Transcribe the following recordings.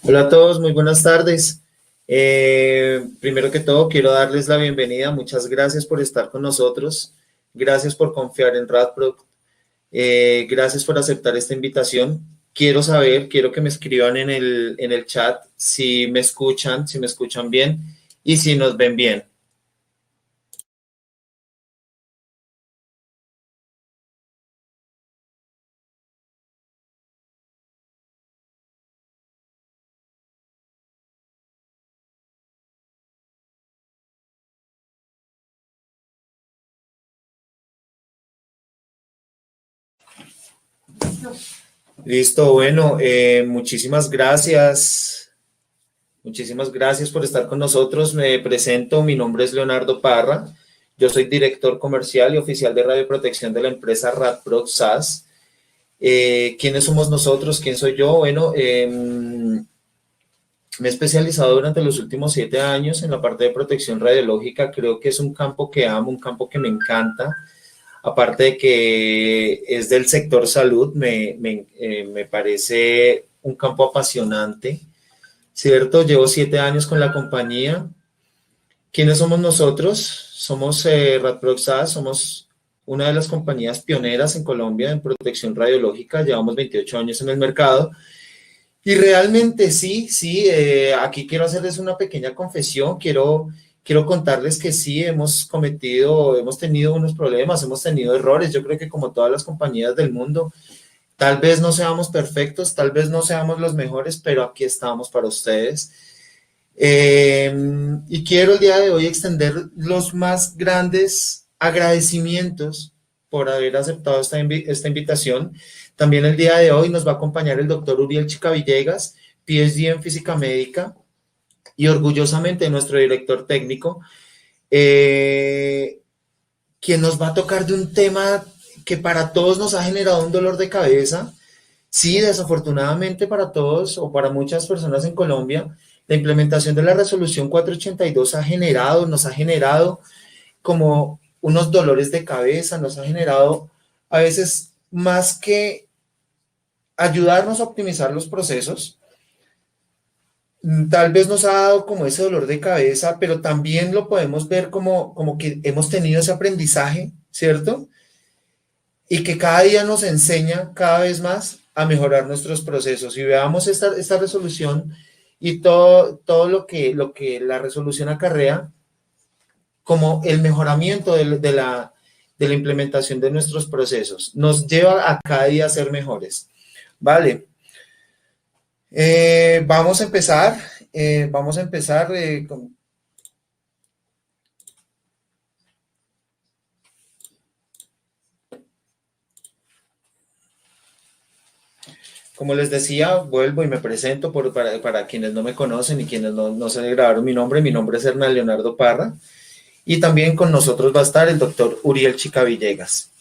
Hola a todos, muy buenas tardes. Primero que todo, quiero darles la bienvenida. Muchas gracias por estar con nosotros. Gracias por confiar en Radproc. Gracias por aceptar esta invitación. Quiero que me escriban en el chat si me escuchan bien y si nos ven bien. Listo, bueno, muchísimas gracias. Muchísimas gracias por estar con nosotros. Me presento, mi nombre es Leonardo Parra. Yo soy director comercial y oficial de radioprotección de la empresa Radproc SAS. ¿Quiénes somos nosotros? ¿Quién soy yo? Bueno, me he especializado durante los últimos 7 años en la parte de protección radiológica. Creo que es un campo que amo, un campo que me encanta. Aparte de que es del sector salud, me parece un campo apasionante, ¿cierto? Llevo 7 años con la compañía. ¿Quiénes somos nosotros? Somos Radproc SAS, somos una de las compañías pioneras en Colombia en protección radiológica. Llevamos 28 años en el mercado. Y realmente aquí quiero hacerles una pequeña confesión. Quiero contarles que sí, hemos tenido unos problemas, hemos tenido errores. Yo creo que como todas las compañías del mundo, tal vez no seamos perfectos, tal vez no seamos los mejores, pero aquí estamos para ustedes. Y quiero el día de hoy extender los más grandes agradecimientos por haber aceptado esta invitación. También el día de hoy nos va a acompañar el doctor Uriel Chica Villegas, PhD en física médica y orgullosamente nuestro director técnico, quien nos va a tocar de un tema que para todos nos ha generado un dolor de cabeza. Sí, desafortunadamente para todos o para muchas personas en Colombia, la implementación de la resolución 482 nos ha generado como unos dolores de cabeza, nos ha generado a veces más que ayudarnos a optimizar los procesos, tal vez nos ha dado como ese dolor de cabeza, pero también lo podemos ver como que hemos tenido ese aprendizaje, ¿cierto? Y que cada día nos enseña cada vez más a mejorar nuestros procesos. Y veamos esta resolución y todo lo que la resolución acarrea como el mejoramiento de la implementación de nuestros procesos. Nos lleva a cada día a ser mejores. Vale. Vamos a empezar. Con... Como les decía, vuelvo y me presento para quienes no me conocen y quienes no se grabaron mi nombre. Mi nombre es Hernán Leonardo Parra. Y también con nosotros va a estar el doctor Uriel Chica Villegas.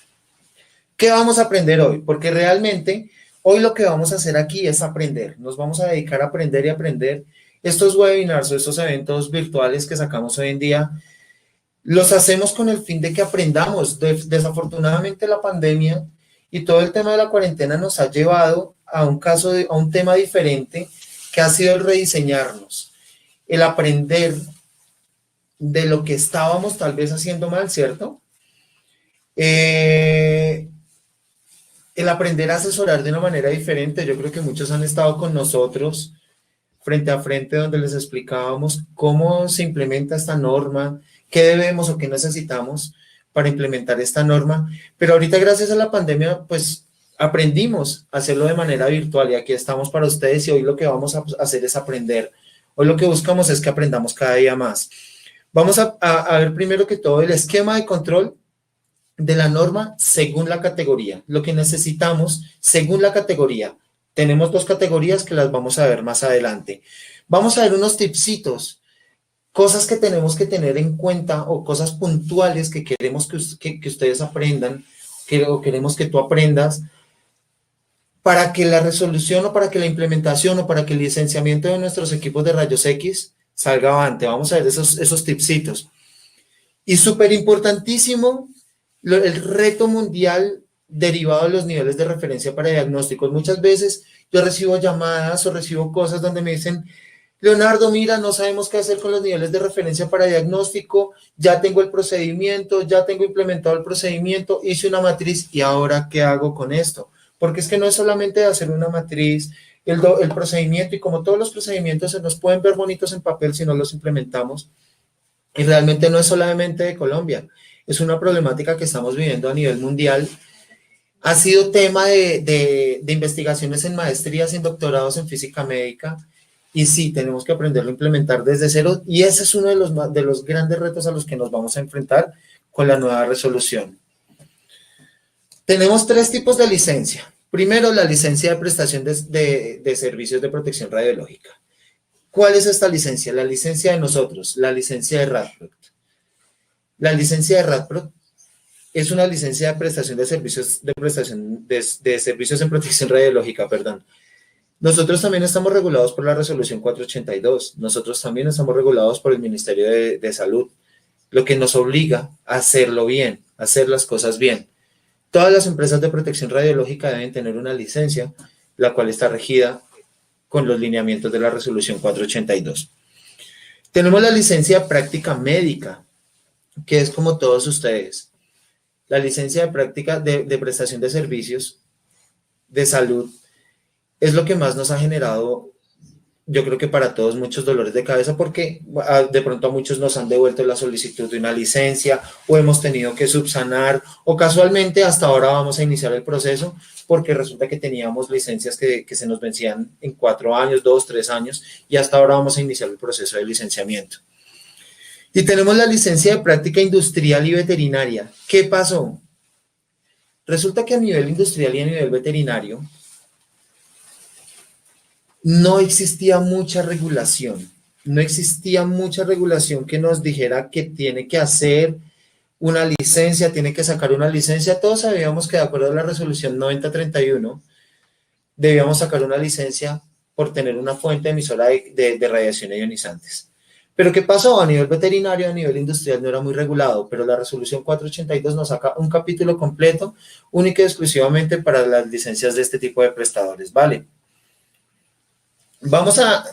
¿Qué vamos a aprender hoy? Porque realmente hoy lo que vamos a hacer aquí es aprender. Nos vamos a dedicar a aprender y aprender. Estos webinars o estos eventos virtuales que sacamos hoy en día, los hacemos con el fin de que aprendamos. Desafortunadamente la pandemia y todo el tema de la cuarentena nos ha llevado a un tema diferente, que ha sido el rediseñarnos, el aprender de lo que estábamos tal vez haciendo mal, ¿cierto? El aprender a asesorar de una manera diferente. Yo creo que muchos han estado con nosotros frente a frente donde les explicábamos cómo se implementa esta norma, qué debemos o qué necesitamos para implementar esta norma. Pero ahorita gracias a la pandemia, pues aprendimos a hacerlo de manera virtual y aquí estamos para ustedes y hoy lo que vamos a hacer es aprender. Hoy lo que buscamos es que aprendamos cada día más. Vamos a ver primero que todo el esquema de control de la norma según la categoría. Lo que necesitamos según la categoría. Tenemos 2 categorías que las vamos a ver más adelante. Vamos a ver unos tipsitos, cosas que tenemos que tener en cuenta o cosas puntuales que queremos que ustedes aprendan, o queremos que tú aprendas para que la resolución o para que la implementación o para que el licenciamiento de nuestros equipos de rayos X salga avante. Vamos a ver esos tipsitos. Y súper importantísimo, el reto mundial derivado de los niveles de referencia para diagnósticos. Muchas veces yo recibo llamadas o recibo cosas donde me dicen, Leonardo, mira, no sabemos qué hacer con los niveles de referencia para diagnóstico, ya tengo el procedimiento, ya tengo implementado el procedimiento, hice una matriz y ahora, ¿qué hago con esto? Porque es que no es solamente hacer una matriz, el procedimiento, y como todos los procedimientos se nos pueden ver bonitos en papel si no los implementamos, y realmente no es solamente de Colombia, es una problemática que estamos viviendo a nivel mundial. Ha sido tema de investigaciones en maestrías y en doctorados en física médica, y sí, tenemos que aprenderlo a implementar desde cero, y ese es uno de los grandes retos a los que nos vamos a enfrentar con la nueva resolución. Tenemos 3 tipos de licencia. Primero, la licencia de prestación de servicios de protección radiológica. ¿Cuál es esta licencia? La licencia de nosotros, la licencia de RadProt. La licencia de RadProt es una licencia de prestación de servicios de servicios en protección radiológica, perdón. Nosotros también estamos regulados por la resolución 482. Nosotros también estamos regulados por el Ministerio de Salud, lo que nos obliga a hacerlo bien, a hacer las cosas bien. Todas las empresas de protección radiológica deben tener una licencia, la cual está regida con los lineamientos de la resolución 482. Tenemos la licencia de práctica médica, que es como todos ustedes. La licencia de práctica de prestación de servicios de salud es lo que más nos ha generado, yo creo que para todos, muchos dolores de cabeza, porque de pronto a muchos nos han devuelto la solicitud de una licencia, o hemos tenido que subsanar, o casualmente hasta ahora vamos a iniciar el proceso, porque resulta que teníamos licencias que se nos vencían en 4 años, 2, 3 años, y hasta ahora vamos a iniciar el proceso de licenciamiento. Y tenemos la licencia de práctica industrial y veterinaria. ¿Qué pasó? Resulta que a nivel industrial y a nivel veterinario no existía mucha regulación. No existía mucha regulación que nos dijera que tiene que hacer una licencia, tiene que sacar una licencia. Todos sabíamos que de acuerdo a la resolución 9031 debíamos sacar una licencia por tener una fuente emisora de radiación ionizantes. Pero ¿qué pasó? A nivel veterinario, a nivel industrial no era muy regulado, pero la resolución 482 nos saca un capítulo completo, único y exclusivamente para las licencias de este tipo de prestadores, ¿vale? Vamos a,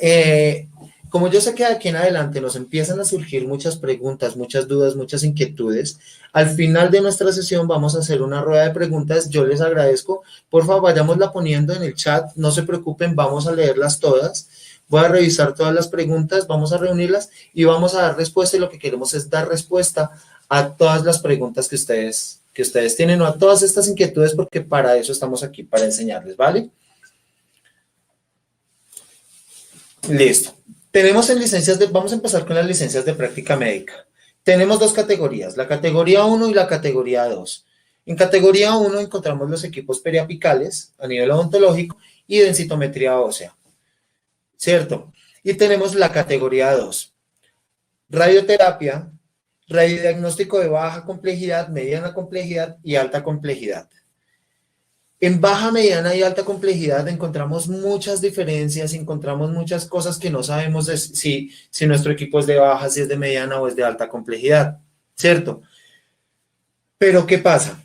como yo sé que de aquí en adelante nos empiezan a surgir muchas preguntas, muchas dudas, muchas inquietudes, al final de nuestra sesión vamos a hacer una rueda de preguntas. Yo les agradezco, por favor vayámosla poniendo en el chat, no se preocupen, vamos a leerlas todas. Voy a revisar todas las preguntas, vamos a reunirlas y vamos a dar respuesta, y lo que queremos es dar respuesta a todas las preguntas que ustedes tienen, o a todas estas inquietudes, porque para eso estamos aquí, para enseñarles, ¿vale? Listo. Tenemos en licencias vamos a empezar con las licencias de práctica médica. Tenemos 2 categorías, la categoría 1 y la categoría 2. En categoría 1 encontramos los equipos periapicales a nivel odontológico y densitometría ósea. ¿Cierto? Y tenemos la categoría 2, radioterapia, radiodiagnóstico de baja complejidad, mediana complejidad y alta complejidad. En baja, mediana y alta complejidad encontramos muchas diferencias, encontramos muchas cosas que no sabemos si nuestro equipo es de baja, si es de mediana o es de alta complejidad, ¿cierto? Pero ¿qué pasa?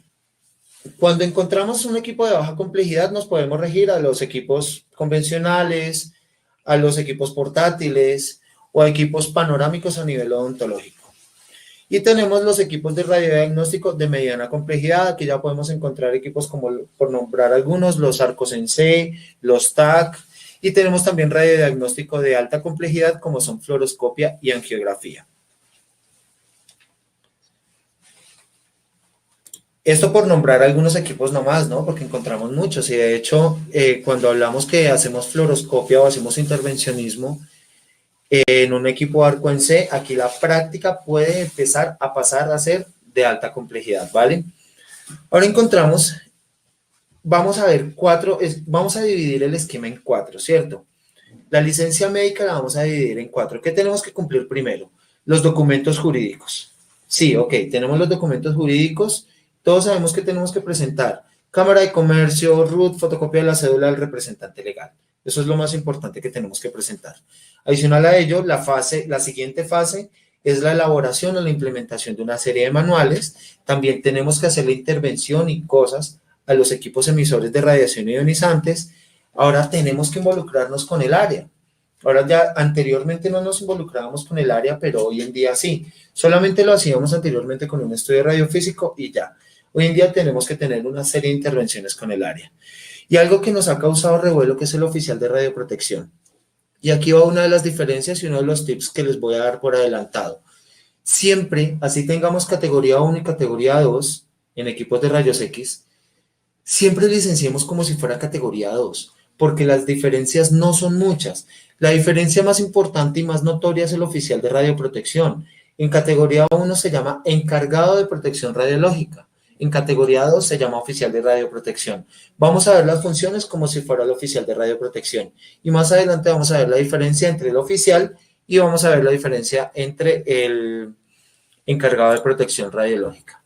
Cuando encontramos un equipo de baja complejidad nos podemos regir a los equipos convencionales, a los equipos portátiles o a equipos panorámicos a nivel odontológico. Y tenemos los equipos de radiodiagnóstico de mediana complejidad. Aquí ya podemos encontrar equipos como, por nombrar algunos, los Arcos en C, los TAC, y tenemos también radiodiagnóstico de alta complejidad como son fluoroscopia y angiografía. Esto por nombrar algunos equipos nomás, ¿no? Porque encontramos muchos, y de hecho, cuando hablamos que hacemos fluoroscopia o hacemos intervencionismo en un equipo Arco en C, aquí la práctica puede empezar a pasar a ser de alta complejidad, ¿vale? Ahora encontramos, vamos a ver vamos a dividir el esquema en 4, ¿cierto? La licencia médica la vamos a dividir en 4. ¿Qué tenemos que cumplir primero? Los documentos jurídicos. Sí, ok, tenemos los documentos jurídicos. Todos sabemos que tenemos que presentar Cámara de Comercio, RUT, fotocopia de la cédula del representante legal. Eso es lo más importante que tenemos que presentar. Adicional a ello, la siguiente fase es la elaboración o la implementación de una serie de manuales. También tenemos que hacer la intervención y cosas a los equipos emisores de radiación ionizantes, ahora tenemos que involucrarnos con el área. Ahora ya anteriormente no nos involucrábamos con el área, pero hoy en día sí. Solamente lo hacíamos anteriormente con un estudio radiofísico y ya. Hoy en día tenemos que tener una serie de intervenciones con el área. Y algo que nos ha causado revuelo, que es el oficial de radioprotección. Y aquí va una de las diferencias y uno de los tips que les voy a dar por adelantado. Siempre, así tengamos categoría 1 y categoría 2 en equipos de rayos X, siempre licenciemos como si fuera categoría 2, porque las diferencias no son muchas. La diferencia más importante y más notoria es el oficial de radioprotección. En categoría 1 se llama encargado de protección radiológica. En categoría 2 se llama oficial de radioprotección. Vamos a ver las funciones como si fuera el oficial de radioprotección. Y más adelante vamos a ver la diferencia entre el oficial y vamos a ver la diferencia entre el encargado de protección radiológica.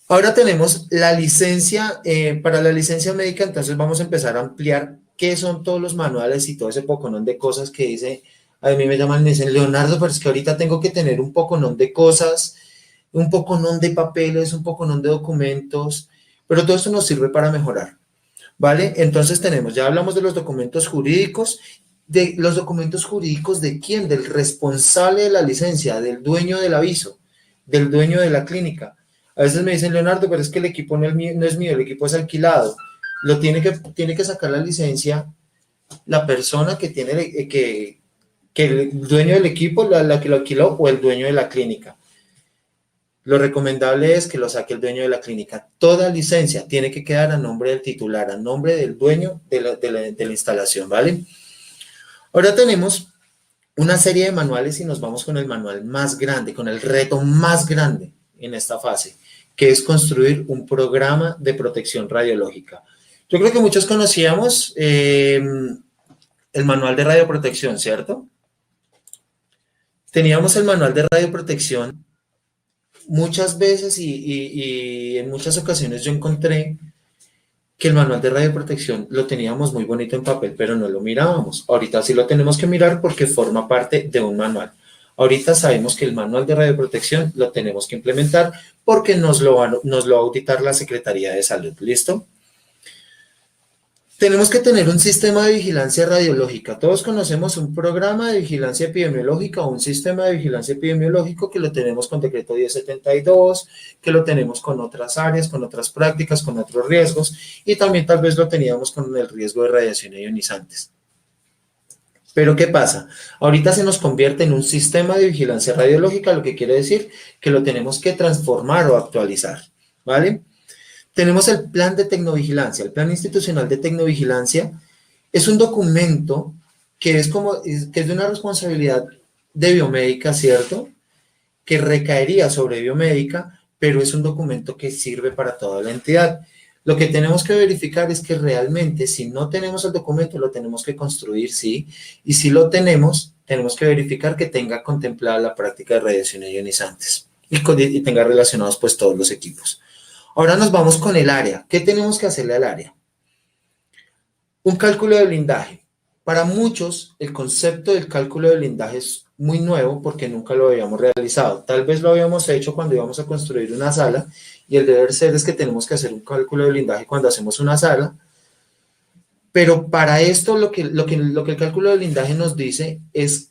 Ahora tenemos la licencia, para la licencia médica, entonces vamos a empezar a ampliar qué son todos los manuales y todo ese poconón de cosas que dice, a mí me llaman y me dicen, Leonardo, pero es que ahorita tengo que tener un poconón de cosas, un poconón de papeles, un poconón de documentos, pero todo esto nos sirve para mejorar, ¿vale? Entonces tenemos, ya hablamos de los documentos jurídicos. ¿De los documentos jurídicos de quién? Del responsable de la licencia, del dueño del aviso, del dueño de la clínica. A veces me dicen, Leonardo, pero es que el equipo no es mío, el equipo es alquilado. Tiene que sacar la licencia la persona que tiene, que el dueño del equipo, la que lo alquiló, o el dueño de la clínica. Lo recomendable es que lo saque el dueño de la clínica. Toda licencia tiene que quedar a nombre del titular, a nombre del dueño de la instalación, ¿vale? Ahora tenemos una serie de manuales y nos vamos con el manual más grande, con el reto más grande en esta fase, que es construir un programa de protección radiológica. Yo creo que muchos conocíamos el manual de radioprotección, ¿cierto? Teníamos el manual de radioprotección. Muchas veces y en muchas ocasiones yo encontré que el manual de radioprotección lo teníamos muy bonito en papel, pero no lo mirábamos. Ahorita sí lo tenemos que mirar porque forma parte de un manual. Ahorita sabemos que el manual de radioprotección lo tenemos que implementar porque nos lo va a auditar la Secretaría de Salud. ¿Listo? Tenemos que tener un sistema de vigilancia radiológica. Todos conocemos un programa de vigilancia epidemiológica o un sistema de vigilancia epidemiológico que lo tenemos con decreto 1072, que lo tenemos con otras áreas, con otras prácticas, con otros riesgos y también tal vez lo teníamos con el riesgo de radiación ionizantes. Pero ¿qué pasa? Ahorita se nos convierte en un sistema de vigilancia radiológica, lo que quiere decir que lo tenemos que transformar o actualizar, ¿vale? Tenemos el plan de tecnovigilancia. El plan institucional de tecnovigilancia es un documento que es de una responsabilidad de biomédica, ¿cierto? Que recaería sobre biomédica, pero es un documento que sirve para toda la entidad. Lo que tenemos que verificar es que realmente, si no tenemos el documento, lo tenemos que construir, sí. Y si lo tenemos que verificar que tenga contemplada la práctica de radiación ionizantes y tenga relacionados pues todos los equipos. Ahora nos vamos con el área. ¿Qué tenemos que hacerle al área? Un cálculo de blindaje. Para muchos, el concepto del cálculo de blindaje es muy nuevo porque nunca lo habíamos realizado. Tal vez lo habíamos hecho cuando íbamos a construir una sala y el deber ser es que tenemos que hacer un cálculo de blindaje cuando hacemos una sala. Pero para esto lo que el cálculo de blindaje nos dice es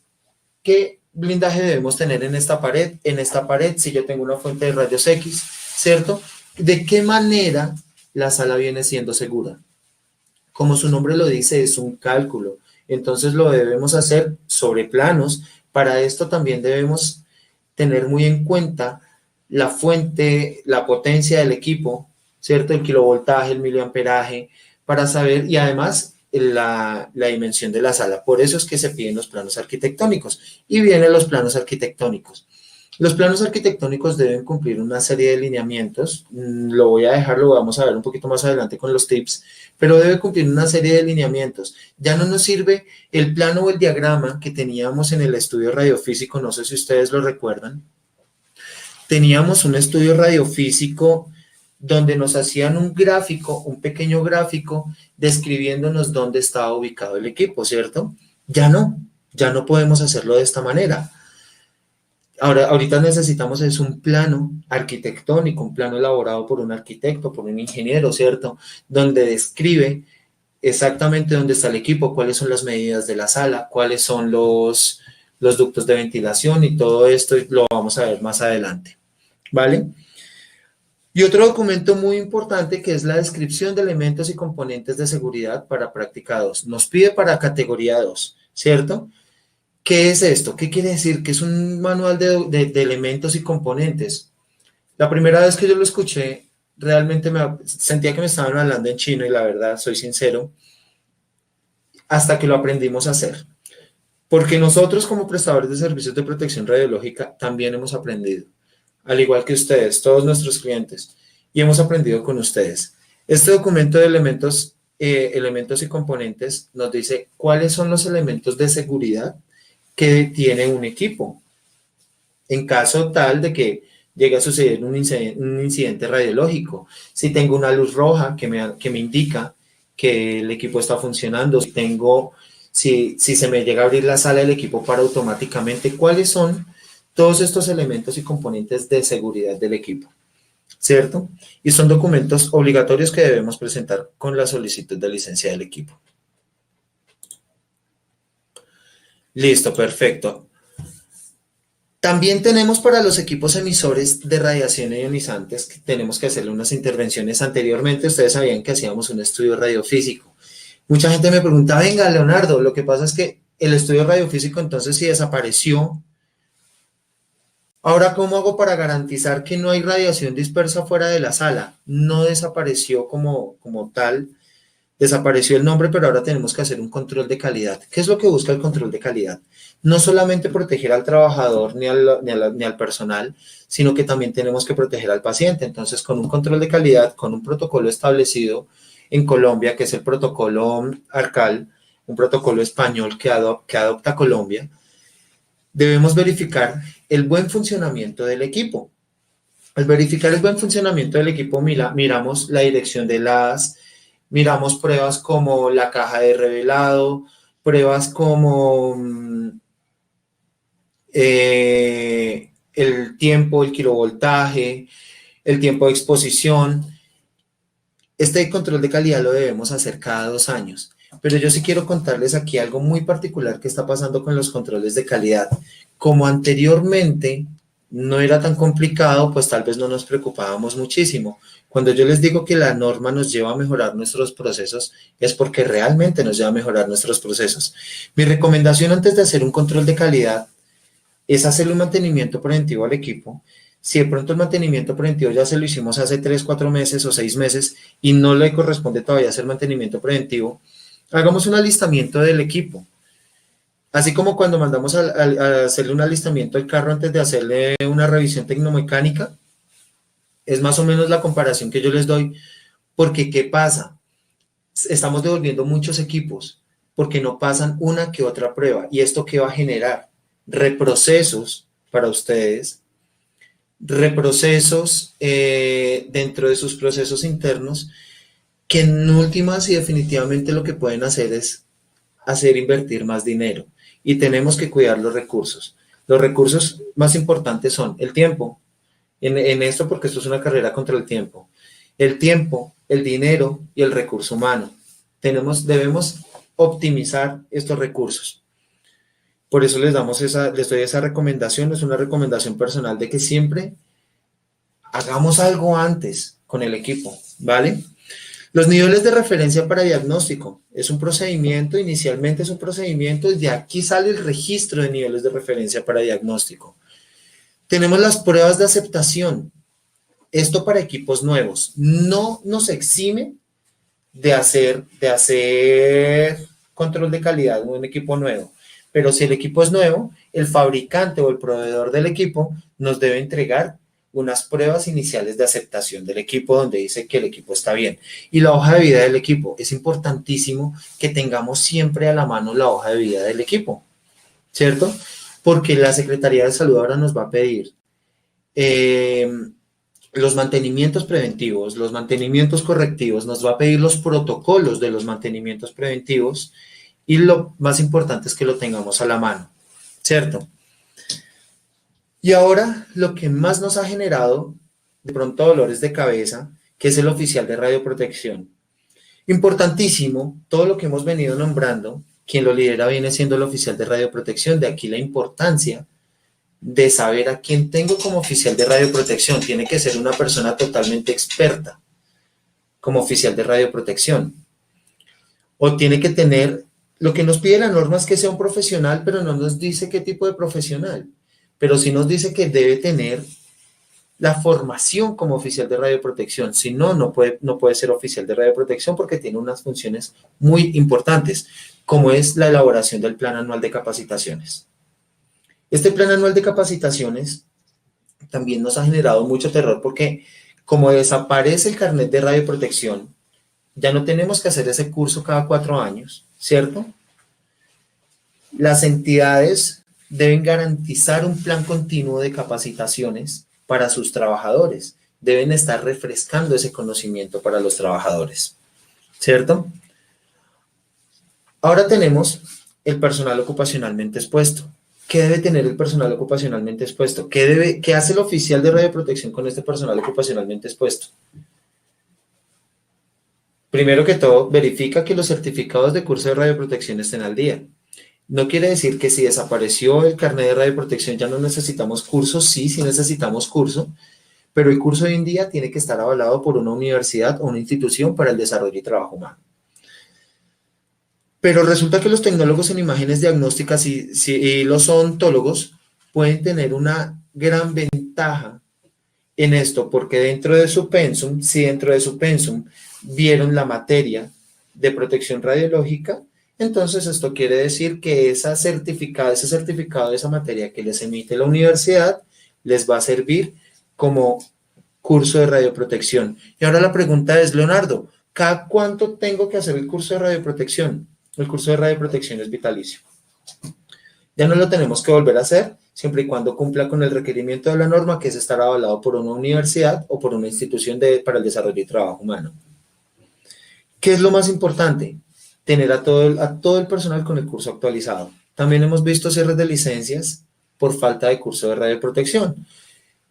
qué blindaje debemos tener en esta pared, si yo tengo una fuente de rayos X, ¿cierto? ¿De qué manera la sala viene siendo segura? Como su nombre lo dice, es un cálculo. Entonces lo debemos hacer sobre planos. Para esto también debemos tener muy en cuenta la fuente, la potencia del equipo, ¿cierto? El kilovoltaje, el miliamperaje, para saber, y además la dimensión de la sala. Por eso es que se piden los planos arquitectónicos. Y vienen los planos arquitectónicos. Los planos arquitectónicos deben cumplir una serie de lineamientos, lo vamos a ver un poquito más adelante con los tips, pero debe cumplir una serie de lineamientos. Ya no nos sirve el plano o el diagrama que teníamos en el estudio radiofísico, no sé si ustedes lo recuerdan. Teníamos un estudio radiofísico donde nos hacían un gráfico, un pequeño gráfico, describiéndonos dónde estaba ubicado el equipo, ¿cierto? Ya no podemos hacerlo de esta manera. Ahorita necesitamos es un plano arquitectónico, un plano elaborado por un arquitecto, por un ingeniero, ¿cierto? Donde describe exactamente dónde está el equipo, cuáles son las medidas de la sala, cuáles son los ductos de ventilación y todo esto lo vamos a ver más adelante, ¿vale? Y otro documento muy importante que es la descripción de elementos y componentes de seguridad para práctica 2. Nos pide para categoría 2, ¿cierto? ¿Qué es esto? ¿Qué quiere decir? Que es un manual de elementos y componentes. La primera vez que yo lo escuché, realmente sentía que me estaban hablando en chino y la verdad, soy sincero, hasta que lo aprendimos a hacer. Porque nosotros como prestadores de servicios de protección radiológica también hemos aprendido, al igual que ustedes, todos nuestros clientes, y hemos aprendido con ustedes. Este documento de elementos y componentes nos dice cuáles son los elementos de seguridad que tiene un equipo. En caso tal de que llegue a suceder un incidente radiológico, si tengo una luz roja que me indica que el equipo está funcionando, si se me llega a abrir la sala del equipo para automáticamente, ¿cuáles son todos estos elementos y componentes de seguridad del equipo? ¿Cierto? Y son documentos obligatorios que debemos presentar con la solicitud de licencia del equipo. Listo, perfecto. También tenemos para los equipos emisores de radiación ionizantes que tenemos que hacerle unas intervenciones. Anteriormente ustedes sabían que hacíamos un estudio radiofísico. Mucha gente me pregunta, venga, Leonardo, lo que pasa es que el estudio radiofísico entonces sí desapareció. Ahora, ¿cómo hago para garantizar que no hay radiación dispersa fuera de la sala? No desapareció como tal, desapareció el nombre, pero ahora tenemos que hacer un control de calidad. ¿Qué es lo que busca el control de calidad? No solamente proteger al trabajador ni al personal, sino que también tenemos que proteger al paciente. Entonces, con un control de calidad, con un protocolo establecido en Colombia, que es el protocolo ARCAL, un protocolo español que adopta Colombia, debemos verificar el buen funcionamiento del equipo. Al verificar el buen funcionamiento del equipo, miramos la dirección de miramos pruebas como la caja de revelado, pruebas como el tiempo, el kilovoltaje, el tiempo de exposición. Este control de calidad lo debemos hacer cada 2 años. Pero yo sí quiero contarles aquí algo muy particular que está pasando con los controles de calidad. Como anteriormente no era tan complicado, pues tal vez no nos preocupábamos muchísimo. Cuando yo les digo que la norma nos lleva a mejorar nuestros procesos, es porque realmente nos lleva a mejorar nuestros procesos. Mi recomendación antes de hacer un control de calidad es hacerle un mantenimiento preventivo al equipo. Si de pronto el mantenimiento preventivo ya se lo hicimos hace 3, 4 meses o 6 meses y no le corresponde todavía hacer mantenimiento preventivo, hagamos un alistamiento del equipo. Así como cuando mandamos a hacerle un alistamiento al carro antes de hacerle una revisión tecnomecánica, es más o menos la comparación que yo les doy, porque ¿qué pasa? Estamos devolviendo muchos equipos porque no pasan una que otra prueba. ¿Y esto qué va a generar? Reprocesos para ustedes, reprocesos dentro de sus procesos internos, que en últimas y definitivamente lo que pueden hacer es hacer invertir más dinero. Y tenemos que cuidar los recursos. Los recursos más importantes son el tiempo, en esto porque esto es una carrera contra el tiempo, el dinero y el recurso humano. Debemos optimizar estos recursos. Por eso les doy esa recomendación, es una recomendación personal de que siempre hagamos algo antes con el equipo, ¿vale? Los niveles de referencia para diagnóstico es un procedimiento, inicialmente es un procedimiento, y de aquí sale el registro de niveles de referencia para diagnóstico. Tenemos las pruebas de aceptación. Esto para equipos nuevos. No nos exime de hacer control de calidad en un equipo nuevo. Pero si el equipo es nuevo, el fabricante o el proveedor del equipo nos debe entregar unas pruebas iniciales de aceptación del equipo donde dice que el equipo está bien. Y la hoja de vida del equipo. Es importantísimo que tengamos siempre a la mano la hoja de vida del equipo, ¿cierto? Porque la Secretaría de Salud ahora nos va a pedir los mantenimientos preventivos, los mantenimientos correctivos, nos va a pedir los protocolos de los mantenimientos preventivos y lo más importante es que lo tengamos a la mano, ¿cierto? Y ahora lo que más nos ha generado de pronto dolores de cabeza, que es el oficial de radioprotección. Importantísimo, todo lo que hemos venido nombrando, quien lo lidera viene siendo el oficial de radioprotección, de aquí la importancia de saber a quién tengo como oficial de radioprotección. Tiene que ser una persona totalmente experta como oficial de radioprotección. O tiene que tener, lo que nos pide la norma es que sea un profesional, pero no nos dice qué tipo de profesional. Pero sí nos dice que debe tener la formación como oficial de radioprotección. Si no, no puede ser oficial de radioprotección porque tiene unas funciones muy importantes, como es la elaboración del plan anual de capacitaciones. Este plan anual de capacitaciones también nos ha generado mucho terror porque como desaparece el carnet de radioprotección, ya no tenemos que hacer ese curso cada 4 años, ¿cierto? Las entidades deben garantizar un plan continuo de capacitaciones para sus trabajadores. Deben estar refrescando ese conocimiento para los trabajadores, ¿cierto? Ahora tenemos el personal ocupacionalmente expuesto. ¿Qué debe tener el personal ocupacionalmente expuesto? ¿Qué hace el oficial de radioprotección con este personal ocupacionalmente expuesto? Primero que todo, verifica que los certificados de curso de radioprotección estén al día. No quiere decir que si desapareció el carnet de radioprotección ya no necesitamos curso. Sí, sí necesitamos curso, pero el curso hoy en día tiene que estar avalado por una universidad o una institución para el desarrollo y trabajo humano. Pero resulta que los tecnólogos en imágenes diagnósticas y los odontólogos pueden tener una gran ventaja en esto, porque dentro de su pensum, si dentro de su pensum vieron la materia de protección radiológica, entonces esto quiere decir que ese certificado de esa materia que les emite la universidad les va a servir como curso de radioprotección. Y ahora la pregunta es, Leonardo, ¿cada cuánto tengo que hacer el curso de radioprotección? El curso de radioprotección es vitalicio. Ya no lo tenemos que volver a hacer, siempre y cuando cumpla con el requerimiento de la norma, que es estar avalado por una universidad o por una institución para el desarrollo y trabajo humano. ¿Qué es lo más importante? Tener a todo el personal con el curso actualizado. También hemos visto cierres de licencias por falta de curso de radioprotección.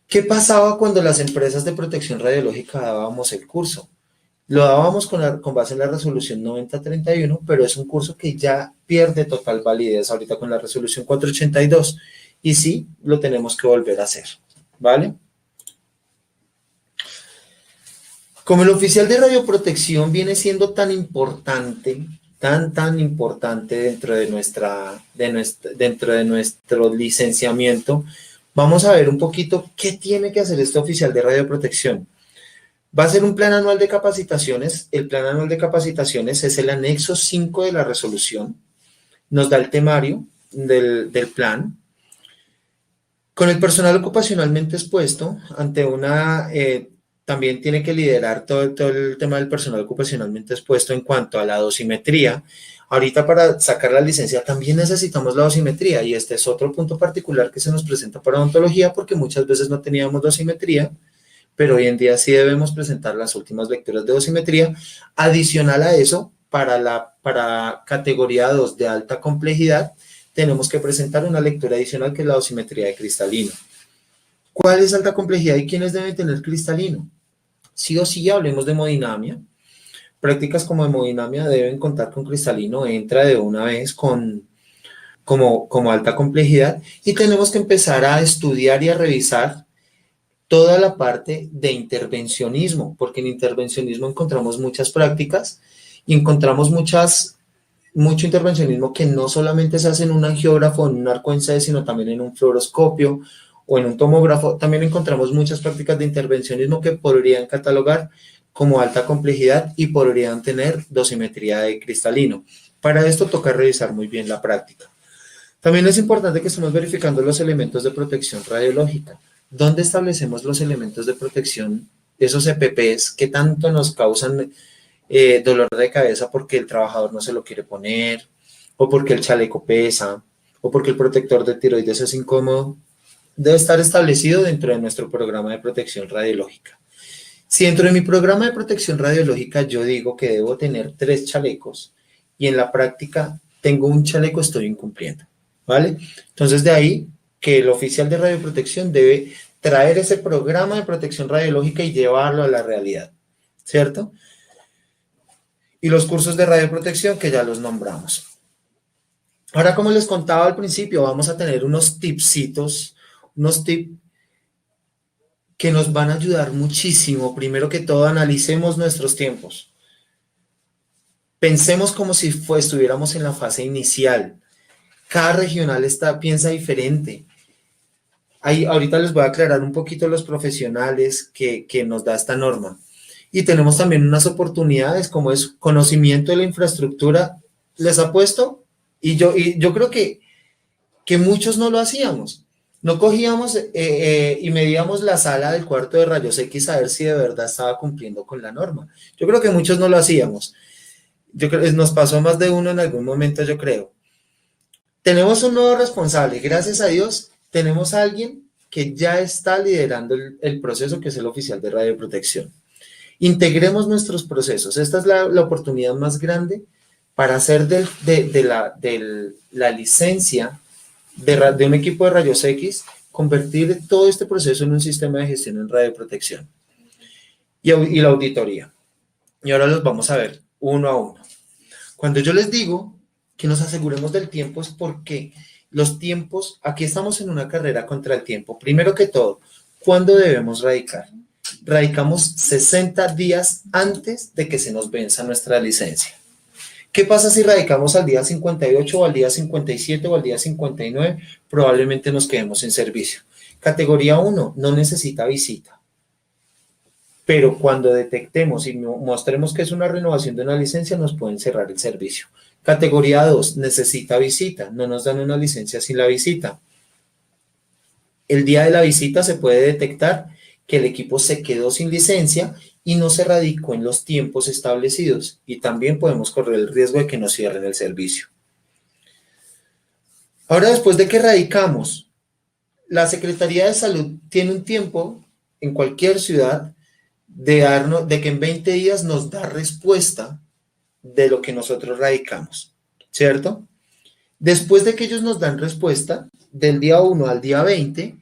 ¿Qué pasaba cuando las empresas de protección radiológica dábamos el curso? Lo dábamos con base en la resolución 9031, pero es un curso que ya pierde total validez ahorita con la resolución 482. Y sí, lo tenemos que volver a hacer, ¿vale? Como el oficial de radioprotección viene siendo tan importante, tan importante dentro de nuestro licenciamiento, vamos a ver un poquito qué tiene que hacer este oficial de radioprotección. Va a ser un plan anual de capacitaciones. El plan anual de capacitaciones es el anexo 5 de la resolución. Nos da el temario del plan. Con el personal ocupacionalmente expuesto, también tiene que liderar todo el tema del personal ocupacionalmente expuesto en cuanto a la dosimetría. Ahorita para sacar la licencia también necesitamos la dosimetría y este es otro punto particular que se nos presenta para odontología porque muchas veces no teníamos dosimetría, pero hoy en día sí debemos presentar las últimas lecturas de dosimetría. Adicional a eso, para categoría 2 de alta complejidad, tenemos que presentar una lectura adicional que es la dosimetría de cristalino. ¿Cuál es alta complejidad y quiénes deben tener cristalino? Sí o sí, hablemos de hemodinamia. Prácticas como hemodinamia deben contar con cristalino, entra de una vez como alta complejidad y tenemos que empezar a estudiar y a revisar toda la parte de intervencionismo, porque en intervencionismo encontramos muchas prácticas y encontramos mucho intervencionismo que no solamente se hace en un angiógrafo, en un arco en sede, sino también en un fluoroscopio o en un tomógrafo. También encontramos muchas prácticas de intervencionismo que podrían catalogar como alta complejidad y podrían tener dosimetría de cristalino. Para esto toca revisar muy bien la práctica. También es importante que estemos verificando los elementos de protección radiológica. ¿Dónde establecemos los elementos de protección? Esos EPPs que tanto nos causan dolor de cabeza porque el trabajador no se lo quiere poner, o porque el chaleco pesa, o porque el protector de tiroides es incómodo, debe estar establecido dentro de nuestro programa de protección radiológica. Si dentro de mi programa de protección radiológica yo digo que debo tener 3 chalecos y en la práctica tengo un chaleco, estoy incumpliendo, ¿vale? Entonces de ahí que el oficial de radioprotección debe traer ese programa de protección radiológica y llevarlo a la realidad, ¿cierto? Y los cursos de radioprotección que ya los nombramos. Ahora, como les contaba al principio, vamos a tener unos tipsitos, unos tips que nos van a ayudar muchísimo. Primero que todo, analicemos nuestros tiempos. Pensemos como si estuviéramos en la fase inicial. Cada regional piensa diferente. Ahorita les voy a aclarar un poquito los profesionales que nos da esta norma. Y tenemos también unas oportunidades como es conocimiento de la infraestructura. Les apuesto, y yo creo que muchos no lo hacíamos. No cogíamos y medíamos la sala del cuarto de rayos X a ver si de verdad estaba cumpliendo con la norma. Yo creo que muchos no lo hacíamos. Yo creo que nos pasó más de uno en algún momento, yo creo. Tenemos un nuevo responsable. Gracias a Dios, tenemos a alguien que ya está liderando el proceso, que es el oficial de radioprotección. Integremos nuestros procesos. Esta es la oportunidad más grande para hacer de la licencia de un equipo de rayos X, convertir todo este proceso en un sistema de gestión en radioprotección y la auditoría. Y ahora los vamos a ver uno a uno. Cuando yo les digo que nos aseguremos del tiempo es porque los tiempos, aquí estamos en una carrera contra el tiempo. Primero que todo, ¿cuándo debemos radicar? Radicamos 60 días antes de que se nos venza nuestra licencia. ¿Qué pasa si radicamos al día 58 o al día 57 o al día 59? Probablemente nos quedemos sin servicio. Categoría 1, no necesita visita. Pero cuando detectemos y mostremos que es una renovación de una licencia, nos pueden cerrar el servicio. Categoría 2, necesita visita. No nos dan una licencia sin la visita. El día de la visita se puede detectar que el equipo se quedó sin licencia y no se radicó en los tiempos establecidos, y también podemos correr el riesgo de que nos cierren el servicio. Ahora, después de que radicamos, la Secretaría de Salud tiene un tiempo en cualquier ciudad de que en 20 días nos da respuesta de lo que nosotros radicamos, ¿cierto? Después de que ellos nos dan respuesta, del día 1 al día 20,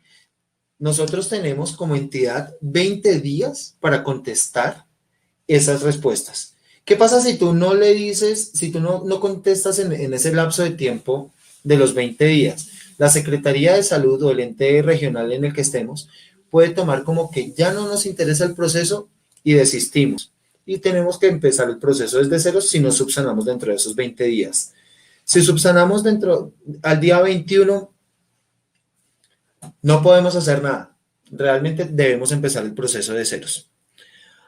nosotros tenemos como entidad 20 días para contestar esas respuestas. ¿Qué pasa si tú no le dices, si tú no contestas en ese lapso de tiempo de los 20 días? La Secretaría de Salud o el ente regional en el que estemos puede tomar como que ya no nos interesa el proceso y desistimos. Y tenemos que empezar el proceso desde cero si no subsanamos dentro de esos 20 días. Si subsanamos al día 21, no podemos hacer nada. Realmente debemos empezar el proceso de ceros.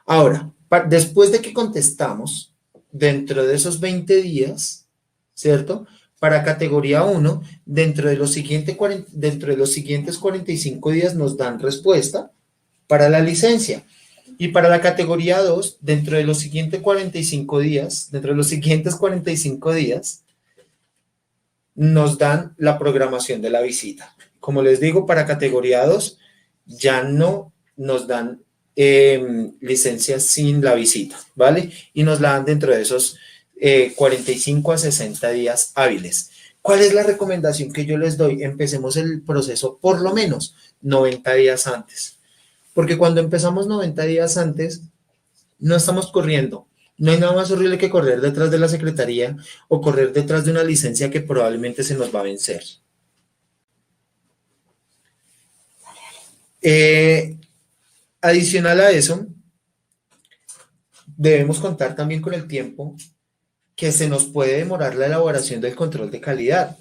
Ahora, después de que contestamos, dentro de esos 20 días, ¿cierto? Para categoría 1, dentro de los siguientes 45 días nos dan respuesta para la licencia. Y para la categoría 2, dentro de los siguientes 45 días, nos dan la programación de la visita. Como les digo, para categoría 2 ya no nos dan licencias sin la visita, ¿vale? Y nos la dan dentro de esos 45 a 60 días hábiles. ¿Cuál es la recomendación que yo les doy? Empecemos el proceso por lo menos 90 días antes. Porque cuando empezamos 90 días antes, no estamos corriendo. No hay nada más horrible que correr detrás de la secretaría o correr detrás de una licencia que probablemente se nos va a vencer. Adicional a eso, debemos contar también con el tiempo que se nos puede demorar la elaboración del control de calidad.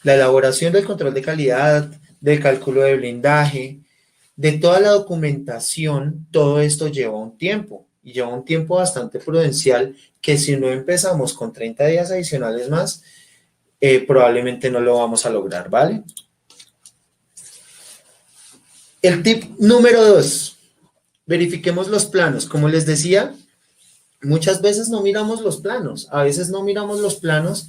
La elaboración del control de calidad, del cálculo de blindaje, de toda la documentación, todo esto lleva un tiempo, y lleva un tiempo bastante prudencial que si no empezamos con 30 días adicionales más, probablemente no lo vamos a lograr, ¿vale? El tip número 2, verifiquemos los planos. Como les decía, muchas veces no miramos los planos, a veces no miramos los planos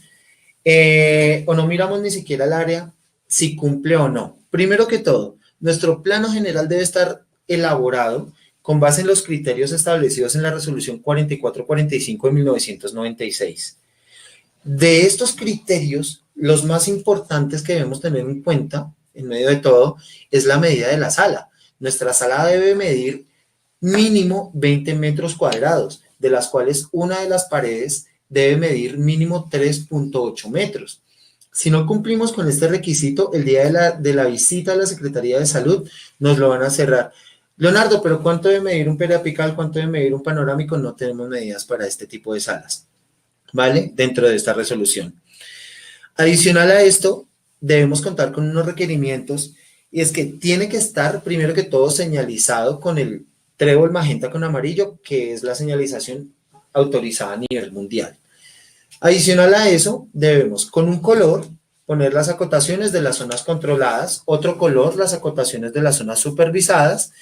o no miramos ni siquiera el área si cumple o no. Primero que todo, nuestro plano general debe estar elaborado con base en los criterios establecidos en la resolución 4445 de 1996. De estos criterios los más importantes que debemos tener en cuenta, en medio de todo, es la medida de la sala. Nuestra sala debe medir mínimo 20 metros cuadrados, de las cuales una de las paredes debe medir mínimo 3.8 metros. Si no cumplimos con este requisito, el día de la visita a la Secretaría de Salud nos lo van a cerrar. Leonardo, pero ¿cuánto debe medir un periapical? ¿Cuánto debe medir un panorámico? No tenemos medidas para este tipo de salas, ¿vale? Dentro de esta resolución. Adicional a esto, debemos contar con unos requerimientos y es que tiene que estar, primero que todo, señalizado con el trébol magenta con amarillo, que es la señalización autorizada a nivel mundial. Adicional a eso, debemos con un color poner las acotaciones de las zonas controladas, otro color las acotaciones de las zonas supervisadas,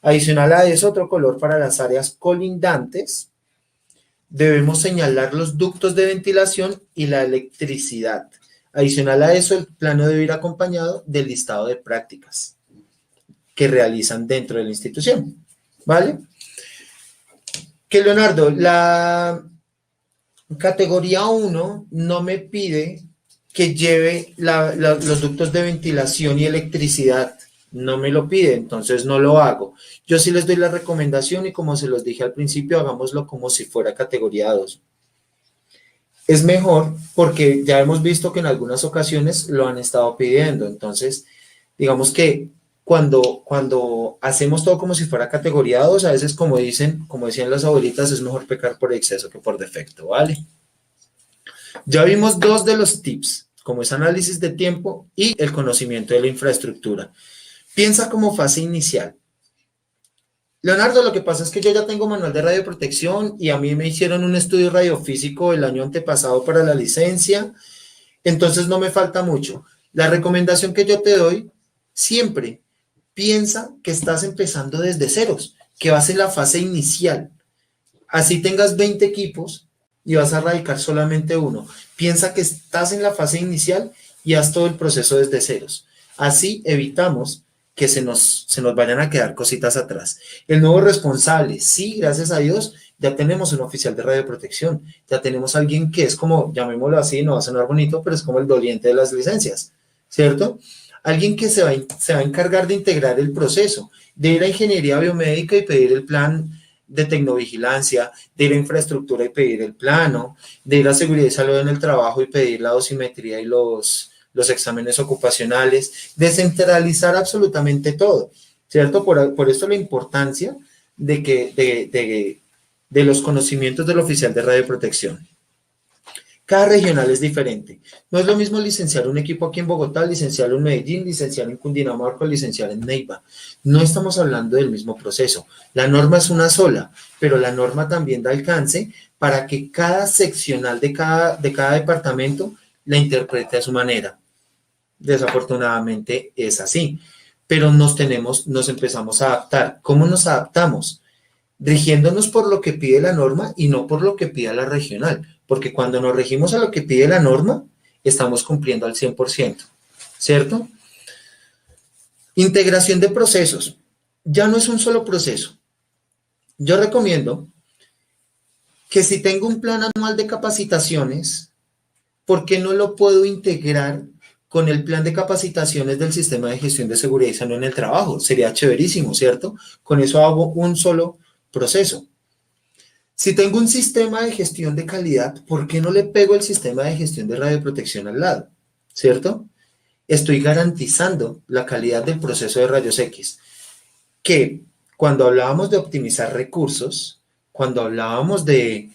adicional a eso otro color para las áreas colindantes, debemos señalar los ductos de ventilación y la electricidad. Adicional a eso, el plano debe ir acompañado del listado de prácticas que realizan dentro de la institución, ¿vale? Que Leonardo, la categoría 1 no me pide que lleve los ductos de ventilación y electricidad, no me lo pide, entonces no lo hago. Yo sí les doy la recomendación y como se los dije al principio, hagámoslo como si fuera categoría 2. Es mejor porque ya hemos visto que en algunas ocasiones lo han estado pidiendo, entonces digamos que cuando hacemos todo como si fuera categoría 2, a veces como decían las abuelitas, es mejor pecar por exceso que por defecto, ¿vale? Ya vimos dos de los tips, como es análisis de tiempo y el conocimiento de la infraestructura. Piensa como fase inicial. Leonardo, lo que pasa es que yo ya tengo manual de radioprotección y a mí me hicieron un estudio radiofísico el año antepasado para la licencia, entonces no me falta mucho. La recomendación que yo te doy, siempre piensa que estás empezando desde ceros, que vas en la fase inicial. Así tengas 20 equipos y vas a radicar solamente uno. Piensa que estás en la fase inicial y haz todo el proceso desde ceros. Así evitamos que se nos vayan a quedar cositas atrás. El nuevo responsable, sí, gracias a Dios, ya tenemos un oficial de radioprotección, ya tenemos alguien que es como, llamémoslo así, no va a sonar bonito, pero es como el doliente de las licencias, ¿cierto? Alguien que se va a encargar de integrar el proceso, de ir a ingeniería biomédica y pedir el plan de tecnovigilancia, de ir a infraestructura y pedir el plano, de ir a seguridad y salud en el trabajo y pedir la dosimetría y los exámenes ocupacionales, descentralizar absolutamente todo, ¿cierto? Por esto la importancia de los conocimientos del oficial de radioprotección. Cada regional es diferente. No es lo mismo licenciar un equipo aquí en Bogotá, licenciarlo en Medellín, licenciar en Cundinamarca, licenciar en Neiva. No estamos hablando del mismo proceso. La norma es una sola, pero la norma también da alcance para que cada seccional de cada departamento la interprete a su manera. Desafortunadamente es así, pero nos empezamos a adaptar. ¿Cómo nos adaptamos? Rigiéndonos por lo que pide la norma y no por lo que pide la regional, porque cuando nos regimos a lo que pide la norma, estamos cumpliendo al 100%, ¿cierto? Integración de procesos. Ya no es un solo proceso. Yo recomiendo que si tengo un plan anual de capacitaciones, ¿por qué no lo puedo integrar con el plan de capacitaciones del sistema de gestión de seguridad y salud en el trabajo? Sería chéverísimo, ¿cierto? Con eso hago un solo proceso. Si tengo un sistema de gestión de calidad, ¿por qué no le pego el sistema de gestión de radioprotección al lado? ¿Cierto? Estoy garantizando la calidad del proceso de rayos X. Que cuando hablábamos de optimizar recursos, cuando hablábamos del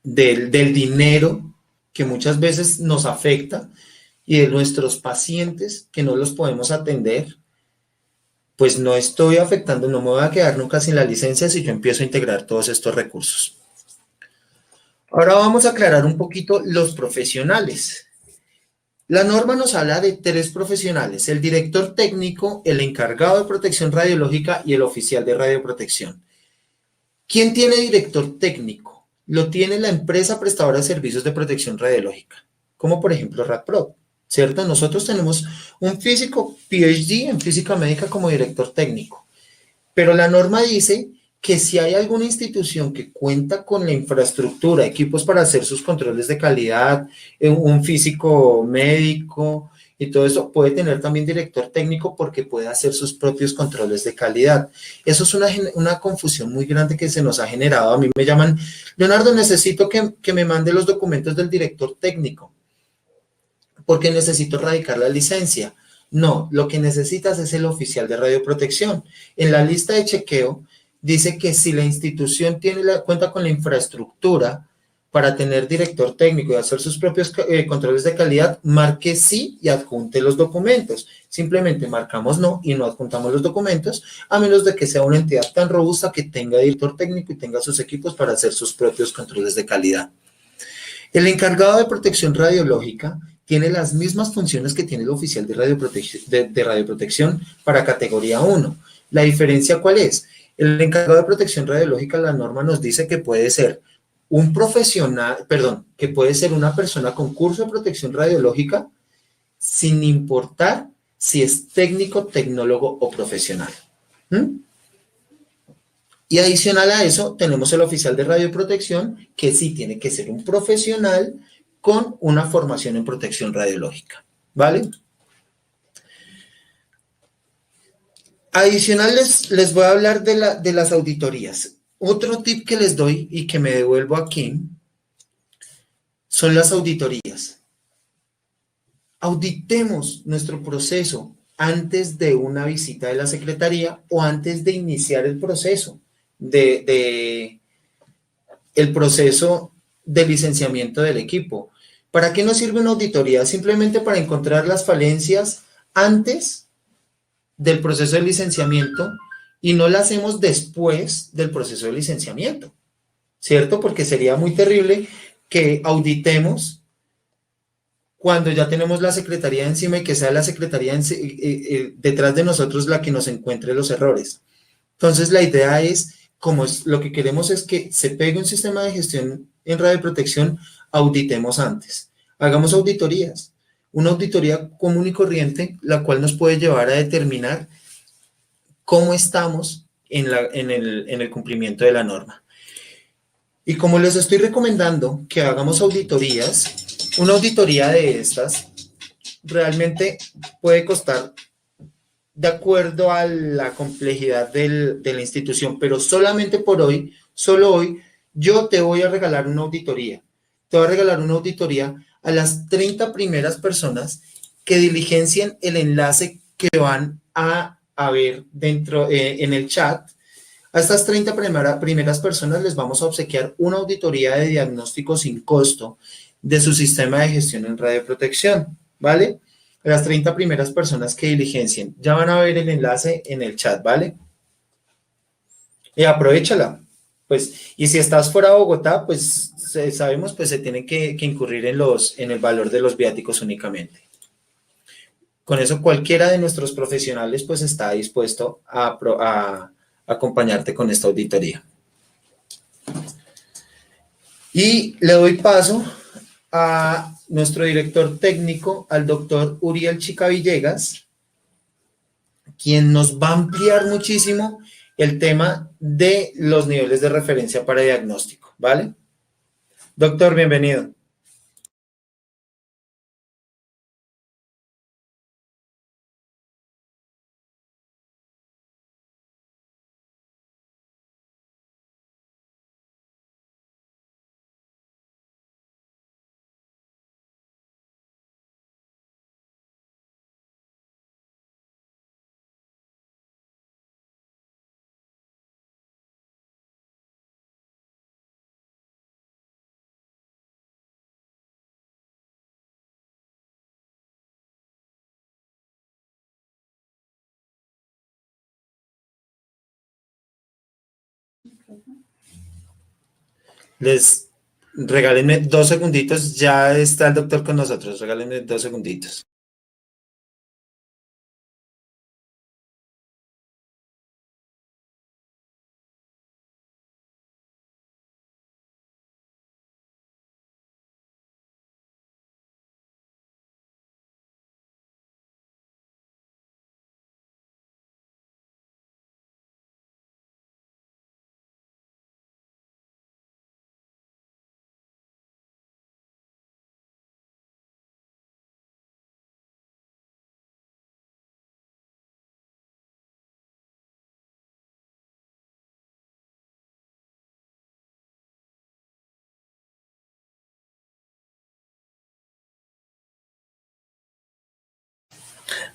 dinero que muchas veces nos afecta y de nuestros pacientes que no los podemos atender, pues no estoy afectando, no me voy a quedar nunca sin la licencia si yo empiezo a integrar todos estos recursos. Ahora vamos a aclarar un poquito los profesionales. La norma nos habla de 3 profesionales: el director técnico, el encargado de protección radiológica y el oficial de radioprotección. ¿Quién tiene director técnico? Lo tiene la empresa prestadora de servicios de protección radiológica, como por ejemplo RadProt, ¿cierto? Nosotros tenemos un físico PhD en física médica como director técnico, pero la norma dice que si hay alguna institución que cuenta con la infraestructura, equipos para hacer sus controles de calidad, un físico médico y todo eso, puede tener también director técnico porque puede hacer sus propios controles de calidad. Eso es una confusión muy grande que se nos ha generado. A mí me llaman, Leonardo, necesito que me mande los documentos del director técnico porque necesito radicar la licencia. No, lo que necesitas es el oficial de radioprotección. En la lista de chequeo dice que si la institución cuenta con la infraestructura para tener director técnico y hacer sus propios controles de calidad, marque sí y adjunte los documentos. Simplemente marcamos no y no adjuntamos los documentos, a menos de que sea una entidad tan robusta que tenga director técnico y tenga sus equipos para hacer sus propios controles de calidad. El encargado de protección radiológica tiene las mismas funciones que tiene el oficial de radioprotección para categoría 1. ¿La diferencia cuál es? El encargado de protección radiológica, la norma nos dice que puede ser un profesional, perdón, que puede ser una persona con curso de protección radiológica sin importar si es técnico, tecnólogo o profesional. ¿Mm? Y adicional a eso, tenemos el oficial de radioprotección, que sí tiene que ser un profesional con una formación en protección radiológica. ¿Vale? Adicional, les voy a hablar de las auditorías. Otro tip que les doy y que me devuelvo aquí son las auditorías. Auditemos nuestro proceso antes de una visita de la secretaría o antes de iniciar el proceso el proceso de licenciamiento del equipo. ¿Para qué nos sirve una auditoría? Simplemente para encontrar las falencias antes del proceso de licenciamiento y no la hacemos después del proceso de licenciamiento, ¿cierto? Porque sería muy terrible que auditemos cuando ya tenemos la secretaría encima y que sea la secretaría detrás de nosotros la que nos encuentre los errores. Entonces, la idea es, lo que queremos es que se pegue un sistema de gestión en radioprotección, auditemos antes. Hagamos auditorías. Una auditoría común y corriente, la cual nos puede llevar a determinar cómo estamos en el cumplimiento de la norma. Y como les estoy recomendando que hagamos auditorías, una auditoría de estas realmente puede costar de acuerdo a la complejidad de la institución, pero solamente por hoy, solo hoy, yo te voy a regalar una auditoría. Te voy a regalar una auditoría a las 30 primeras personas que diligencien el enlace que van a ver dentro en el chat. A estas 30 primeras personas les vamos a obsequiar una auditoría de diagnóstico sin costo de su sistema de gestión en radioprotección, ¿vale? Las 30 primeras personas que diligencien. Ya van a ver el enlace en el chat, ¿vale? Y aprovechala. Pues, y si estás fuera de Bogotá, pues sabemos, pues se tiene que incurrir en el valor de los viáticos únicamente. Con eso, cualquiera de nuestros profesionales, pues está dispuesto a acompañarte con esta auditoría. Y le doy paso a nuestro director técnico, al doctor Uriel Chica Villegas, quien nos va a ampliar muchísimo el tema de los niveles de referencia para diagnóstico, ¿vale? Doctor, bienvenido. Les regálenme 2 segunditos, ya está el doctor con nosotros, regálenme 2 segunditos.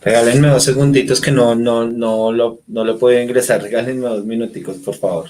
Regálenme 2 segunditos que no lo puedo ingresar. Regálenme 2 minuticos, por favor.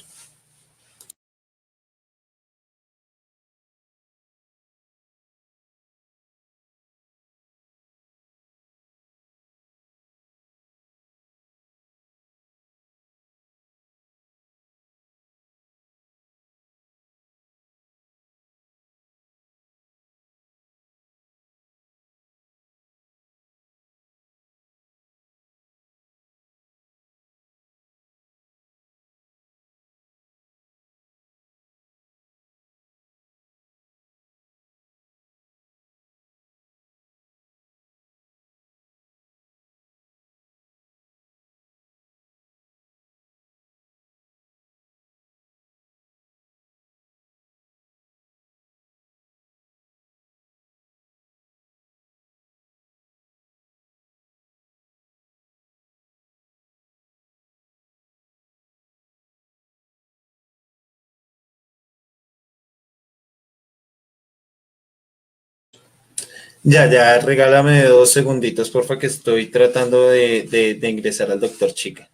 Ya, regálame 2 segunditos, porfa, que estoy tratando de ingresar al doctor Chica.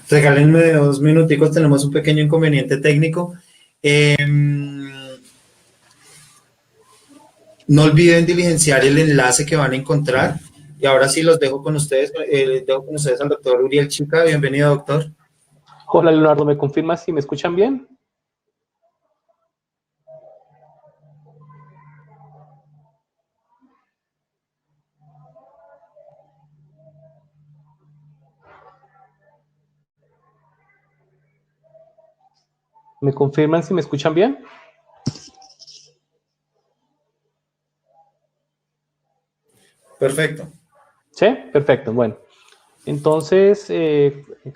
Regálenme 2 minuticos, tenemos un pequeño inconveniente técnico. No olviden diligenciar el enlace que van a encontrar. Y ahora sí los dejo con ustedes. Dejo con ustedes al doctor Uriel Chica. Bienvenido, doctor. Hola, Leonardo, ¿me confirmas si me escuchan bien? ¿Me confirman si me escuchan bien? Perfecto. ¿Sí? Perfecto, bueno. Entonces,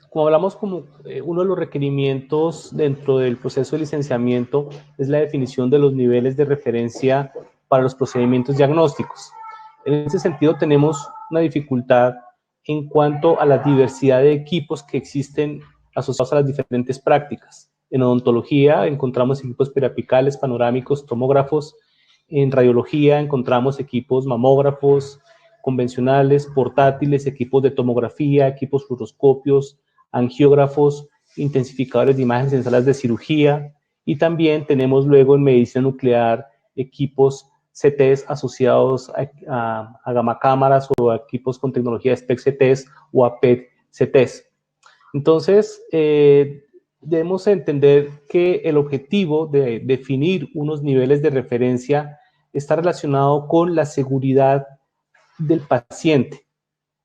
como hablamos, como uno de los requerimientos dentro del proceso de licenciamiento es la definición de los niveles de referencia para los procedimientos diagnósticos. En ese sentido, tenemos una dificultad en cuanto a la diversidad de equipos que existen asociados a las diferentes prácticas. En odontología encontramos equipos periapicales, panorámicos, tomógrafos. En radiología encontramos equipos mamógrafos, convencionales, portátiles, equipos de tomografía, equipos fluoroscopios, angiógrafos, intensificadores de imágenes en salas de cirugía, y también tenemos luego en medicina nuclear equipos CTs asociados a gamma cámaras o a equipos con tecnología de SPECT-CTs o a PET-CTs. Entonces, debemos entender que el objetivo de definir unos niveles de referencia está relacionado con la seguridad del paciente.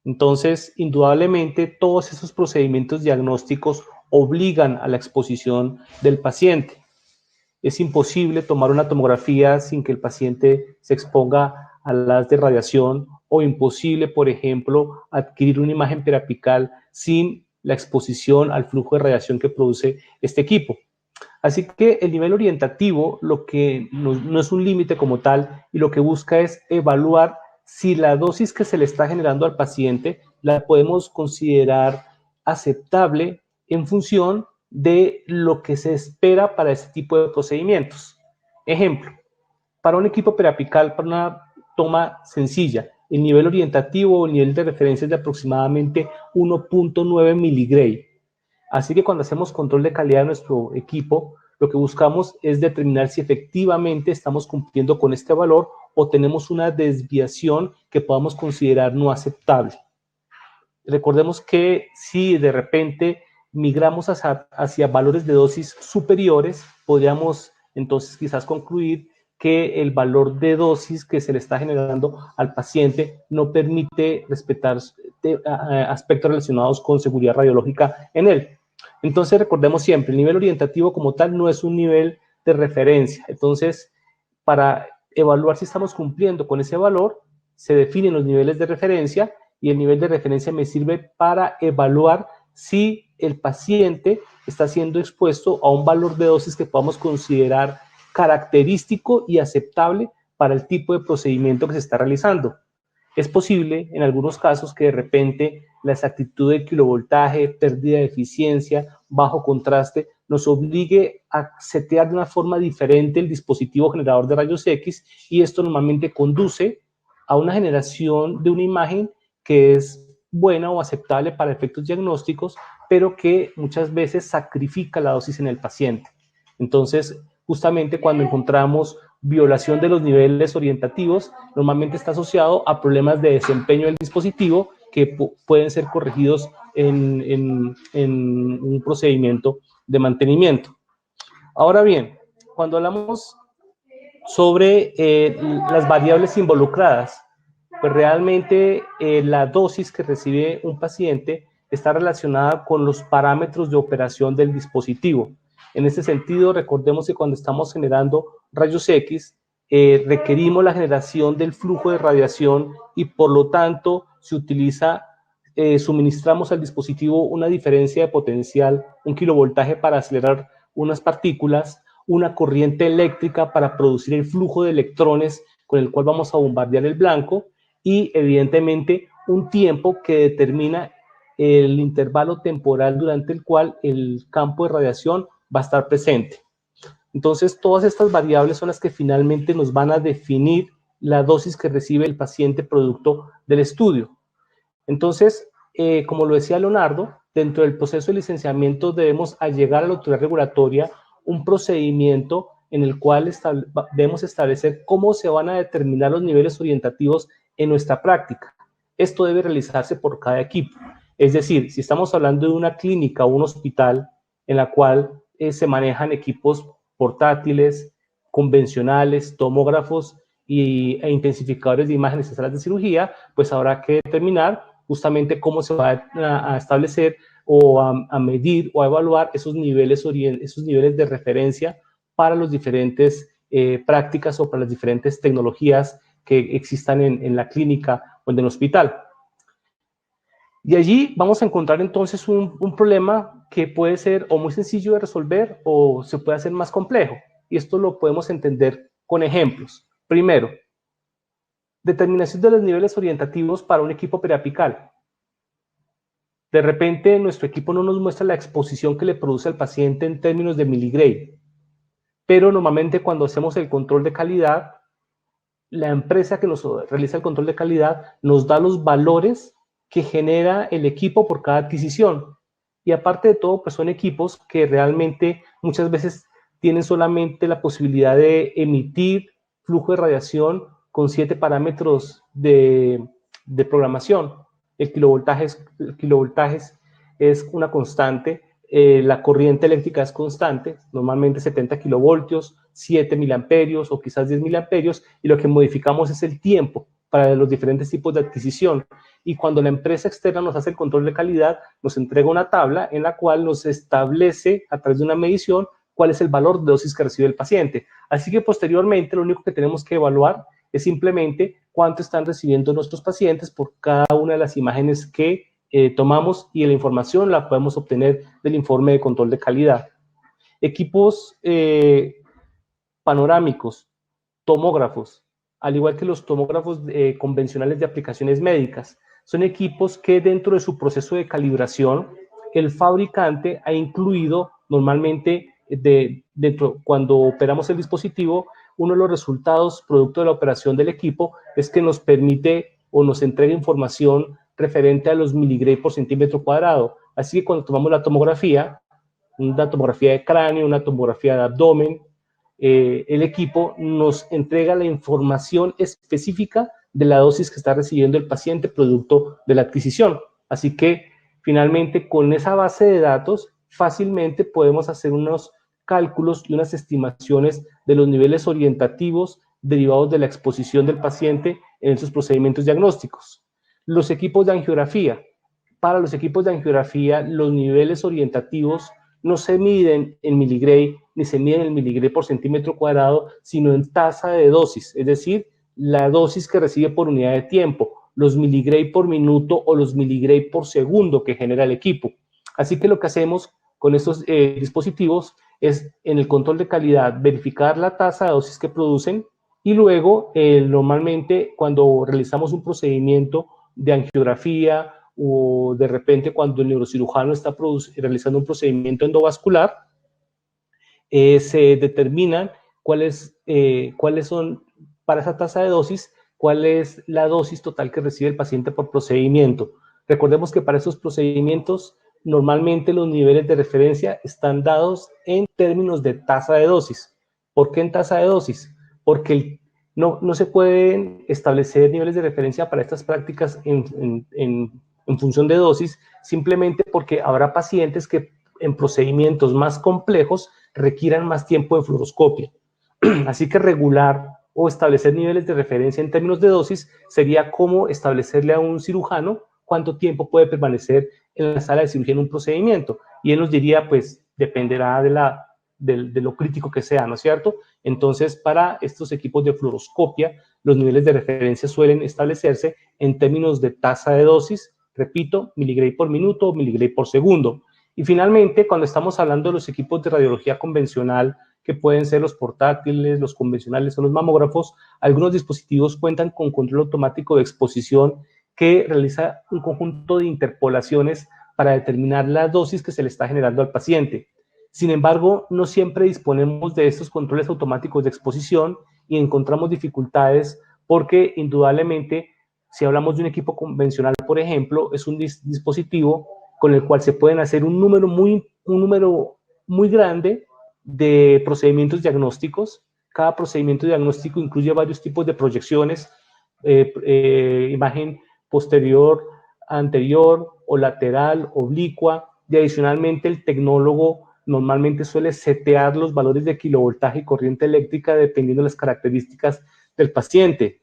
Entonces, indudablemente, todos esos procedimientos diagnósticos obligan a la exposición del paciente. Es imposible tomar una tomografía sin que el paciente se exponga a las de radiación, o imposible, por ejemplo, adquirir una imagen periapical sin la exposición al flujo de radiación que produce este equipo. Así que el nivel orientativo lo que no es un límite como tal, y lo que busca es evaluar si la dosis que se le está generando al paciente la podemos considerar aceptable en función de lo que se espera para este tipo de procedimientos. Ejemplo, para un equipo periapical, para una toma sencilla, el nivel orientativo o el nivel de referencia es de aproximadamente 1.9 miligray. Así que cuando hacemos control de calidad de nuestro equipo, lo que buscamos es determinar si efectivamente estamos cumpliendo con este valor o tenemos una desviación que podamos considerar no aceptable. Recordemos que si de repente migramos hacia valores de dosis superiores, podríamos entonces quizás concluir que el valor de dosis que se le está generando al paciente no permite respetar aspectos relacionados con seguridad radiológica en él. Entonces, recordemos siempre, el nivel orientativo como tal no es un nivel de referencia. Entonces, para evaluar si estamos cumpliendo con ese valor, se definen los niveles de referencia y el nivel de referencia me sirve para evaluar si el paciente está siendo expuesto a un valor de dosis que podamos considerar característico y aceptable para el tipo de procedimiento que se está realizando. Es posible, en algunos casos, que de repente la exactitud del kilovoltaje, pérdida de eficiencia, bajo contraste, nos obligue a setear de una forma diferente el dispositivo generador de rayos X, y esto normalmente conduce a una generación de una imagen que es buena o aceptable para efectos diagnósticos, pero que muchas veces sacrifica la dosis en el paciente. Entonces, justamente cuando encontramos violación de los niveles orientativos, normalmente está asociado a problemas de desempeño del dispositivo que pueden ser corregidos en un procedimiento de mantenimiento. Ahora bien, cuando hablamos sobre las variables involucradas, pues realmente la dosis que recibe un paciente está relacionada con los parámetros de operación del dispositivo. En este sentido, recordemos que cuando estamos generando rayos X, requerimos la generación del flujo de radiación y por lo tanto se utiliza, suministramos al dispositivo una diferencia de potencial, un kilovoltaje para acelerar unas partículas, una corriente eléctrica para producir el flujo de electrones con el cual vamos a bombardear el blanco y evidentemente un tiempo que determina el intervalo temporal durante el cual el campo de radiación va a estar presente. Entonces, todas estas variables son las que finalmente nos van a definir la dosis que recibe el paciente producto del estudio. Entonces, como lo decía Leonardo, dentro del proceso de licenciamiento debemos allegar a la autoridad regulatoria un procedimiento en el cual debemos establecer cómo se van a determinar los niveles orientativos en nuestra práctica. Esto debe realizarse por cada equipo. Es decir, si estamos hablando de una clínica o un hospital en la cual se manejan equipos portátiles, convencionales, tomógrafos e intensificadores de imágenes en salas de cirugía, pues habrá que determinar justamente cómo se va a establecer o a medir o a evaluar esos niveles de referencia para las diferentes prácticas o para las diferentes tecnologías que existan en la clínica o en el hospital. Y allí vamos a encontrar entonces un problema que puede ser o muy sencillo de resolver o se puede hacer más complejo. Y esto lo podemos entender con ejemplos. Primero, determinación de los niveles orientativos para un equipo periapical. De repente, nuestro equipo no nos muestra la exposición que le produce al paciente en términos de miligray, pero normalmente cuando hacemos el control de calidad, la empresa que nos realiza el control de calidad nos da los valores que genera el equipo por cada adquisición. Y aparte de todo, pues son equipos que realmente muchas veces tienen solamente la posibilidad de emitir flujo de radiación con 7 parámetros de programación. El kilovoltaje es una constante, la corriente eléctrica es constante, normalmente 70 kilovoltios, 7 miliamperios o quizás 10 miliamperios, y lo que modificamos es el tiempo para los diferentes tipos de adquisición. Y cuando la empresa externa nos hace el control de calidad, nos entrega una tabla en la cual nos establece a través de una medición cuál es el valor de dosis que recibe el paciente. Así que posteriormente lo único que tenemos que evaluar es simplemente cuánto están recibiendo nuestros pacientes por cada una de las imágenes que tomamos, y la información la podemos obtener del informe de control de calidad. Equipos panorámicos, tomógrafos, al igual que los tomógrafos convencionales de aplicaciones médicas, son equipos que dentro de su proceso de calibración, el fabricante ha incluido normalmente cuando operamos el dispositivo, uno de los resultados producto de la operación del equipo es que nos permite o nos entrega información referente a los miligray por centímetro cuadrado. Así que cuando tomamos la tomografía, una tomografía de cráneo, una tomografía de abdomen, el equipo nos entrega la información específica de la dosis que está recibiendo el paciente producto de la adquisición. Así que finalmente con esa base de datos fácilmente podemos hacer unos cálculos y unas estimaciones de los niveles orientativos derivados de la exposición del paciente en esos procedimientos diagnósticos. Los equipos de angiografía. Para los equipos de angiografía, los niveles orientativos no se miden en miligray, ni se miden en miligray por centímetro cuadrado, sino en tasa de dosis, es decir, la dosis que recibe por unidad de tiempo, los miligray por minuto o los miligray por segundo que genera el equipo. Así que lo que hacemos con estos dispositivos es, en el control de calidad, verificar la tasa de dosis que producen y luego, normalmente, cuando realizamos un procedimiento de angiografía o de repente cuando el neurocirujano está realizando un procedimiento endovascular, se determinan cuáles son, para esa tasa de dosis, cuál es la dosis total que recibe el paciente por procedimiento. Recordemos que para esos procedimientos, normalmente los niveles de referencia están dados en términos de tasa de dosis. ¿Por qué en tasa de dosis? Porque no se pueden establecer niveles de referencia para estas prácticas en función de dosis, simplemente porque habrá pacientes que en procedimientos más complejos requieran más tiempo de fluoroscopia. Así que regular o establecer niveles de referencia en términos de dosis sería como establecerle a un cirujano cuánto tiempo puede permanecer en la sala de cirugía en un procedimiento. Y él nos diría, pues, dependerá de lo crítico que sea, ¿no es cierto? Entonces, para estos equipos de fluoroscopia, los niveles de referencia suelen establecerse en términos de tasa de dosis, repito, miligray por minuto o miligray por segundo. Y finalmente, cuando estamos hablando de los equipos de radiología convencional, que pueden ser los portátiles, los convencionales o los mamógrafos, algunos dispositivos cuentan con control automático de exposición que realiza un conjunto de interpolaciones para determinar la dosis que se le está generando al paciente. Sin embargo, no siempre disponemos de estos controles automáticos de exposición y encontramos dificultades porque, indudablemente, si hablamos de un equipo convencional, por ejemplo, es un dispositivo con el cual se pueden hacer un número muy grande de procedimientos diagnósticos. Cada procedimiento diagnóstico incluye varios tipos de proyecciones, imagen posterior, anterior o lateral, oblicua, y adicionalmente el tecnólogo normalmente suele setear los valores de kilovoltaje y corriente eléctrica dependiendo de las características del paciente.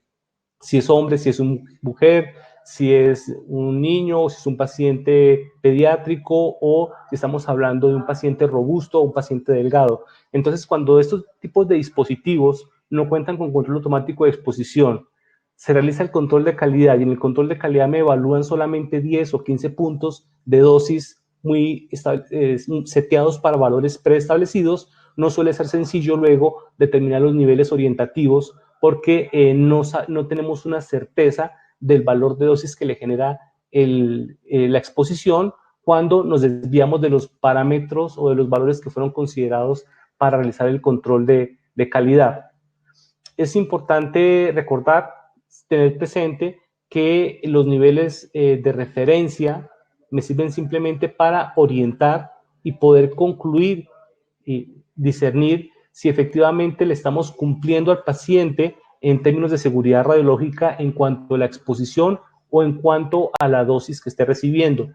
Si es hombre, si es una mujer, si es un niño, si es un paciente pediátrico o si estamos hablando de un paciente robusto o un paciente delgado. Entonces, cuando estos tipos de dispositivos no cuentan con control automático de exposición, se realiza el control de calidad y en el control de calidad me evalúan solamente 10 o 15 puntos de dosis muy seteados para valores preestablecidos, no suele ser sencillo luego determinar los niveles orientativos porque no tenemos una certeza del valor de dosis que le genera la exposición cuando nos desviamos de los parámetros o de los valores que fueron considerados para realizar el control de calidad. Es importante recordar, tener presente que los niveles de referencia me sirven simplemente para orientar y poder concluir y discernir si efectivamente le estamos cumpliendo al paciente en términos de seguridad radiológica en cuanto a la exposición o en cuanto a la dosis que esté recibiendo.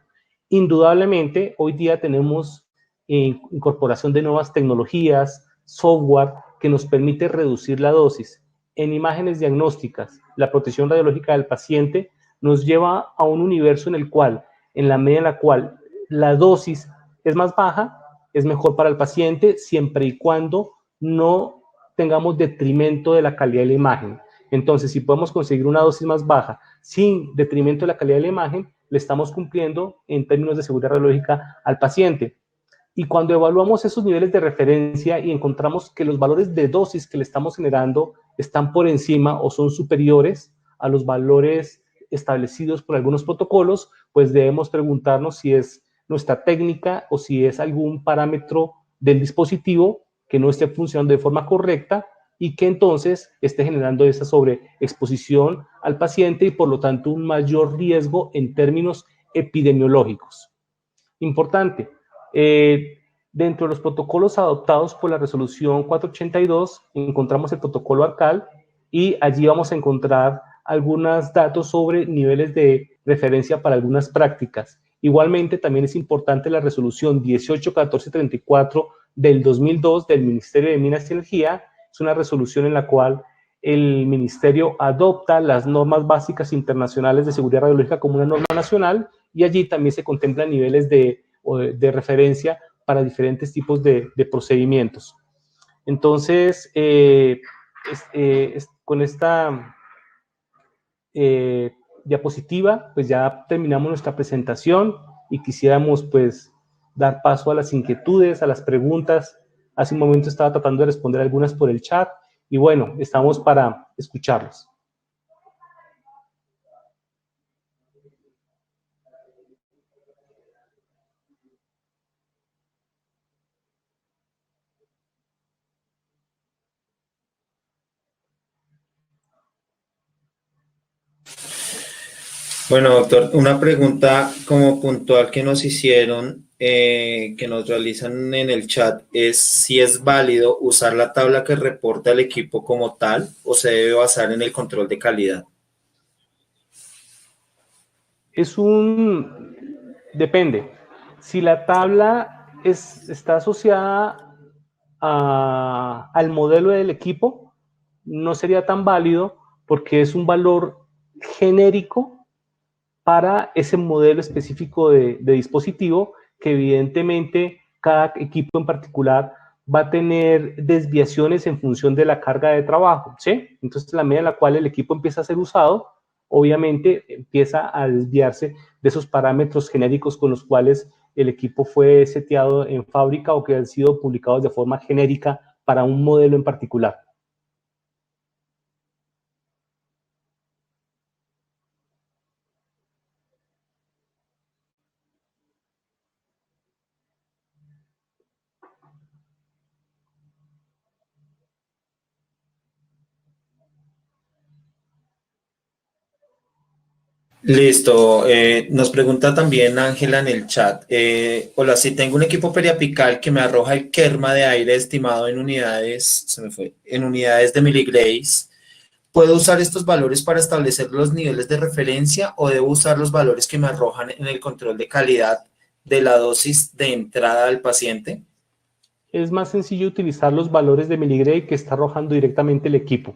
Indudablemente, hoy día tenemos incorporación de nuevas tecnologías, software que nos permite reducir la dosis. En imágenes diagnósticas, la protección radiológica del paciente nos lleva a un universo en el cual, en la medida en la cual la dosis es más baja, es mejor para el paciente siempre y cuando no tengamos detrimento de la calidad de la imagen. Entonces, si podemos conseguir una dosis más baja sin detrimento de la calidad de la imagen, le estamos cumpliendo en términos de seguridad radiológica al paciente. Y cuando evaluamos esos niveles de referencia y encontramos que los valores de dosis que le estamos generando están por encima o son superiores a los valores establecidos por algunos protocolos, pues debemos preguntarnos si es nuestra técnica o si es algún parámetro del dispositivo que no esté funcionando de forma correcta y que entonces esté generando esa sobreexposición al paciente y por lo tanto un mayor riesgo en términos epidemiológicos. Importante, dentro de los protocolos adoptados por la resolución 482 encontramos el protocolo ARCAL y allí vamos a encontrar algunos datos sobre niveles de referencia para algunas prácticas. Igualmente, también es importante la resolución 181434 del 2002 del Ministerio de Minas y Energía. Es una resolución en la cual el ministerio adopta las normas básicas internacionales de seguridad radiológica como una norma nacional, y allí también se contemplan niveles de referencia para diferentes tipos de procedimientos. Entonces, con esta diapositiva, pues ya terminamos nuestra presentación y quisiéramos pues dar paso a las inquietudes, a las preguntas. Hace un momento estaba tratando de responder algunas por el chat y bueno, estamos para escucharlos. Bueno, doctor, una pregunta como puntual que nos hicieron, que nos realizan en el chat, es si es válido usar la tabla que reporta el equipo como tal o se debe basar en el control de calidad. Depende. Si la tabla está asociada al modelo del equipo, no sería tan válido porque es un valor genérico para ese modelo específico de dispositivo, que evidentemente cada equipo en particular va a tener desviaciones en función de la carga de trabajo, ¿sí? Entonces, la medida en la cual el equipo empieza a ser usado, obviamente empieza a desviarse de esos parámetros genéricos con los cuales el equipo fue seteado en fábrica o que han sido publicados de forma genérica para un modelo en particular. Listo. Nos pregunta también Ángela en el chat. Hola, si tengo un equipo periapical que me arroja el kerma de aire estimado en unidades, se me fue, en unidades de miligrays, ¿puedo usar estos valores para establecer los niveles de referencia o debo usar los valores que me arrojan en el control de calidad de la dosis de entrada al paciente? Es más sencillo utilizar los valores de miligray que está arrojando directamente el equipo,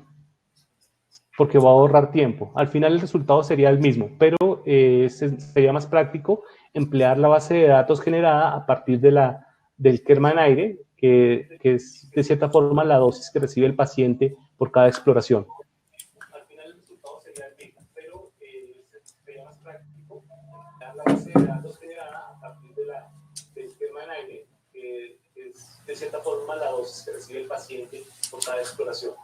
porque va a ahorrar tiempo. Al final el resultado sería el mismo, pero sería más práctico emplear la base de datos generada a partir del kerma en aire, que es de cierta forma la dosis que recibe el paciente por cada exploración. Al final el resultado sería el mismo, pero sería más práctico emplear la base de datos generada a partir del kerma en aire, que es de cierta forma la dosis que recibe el paciente por cada exploración.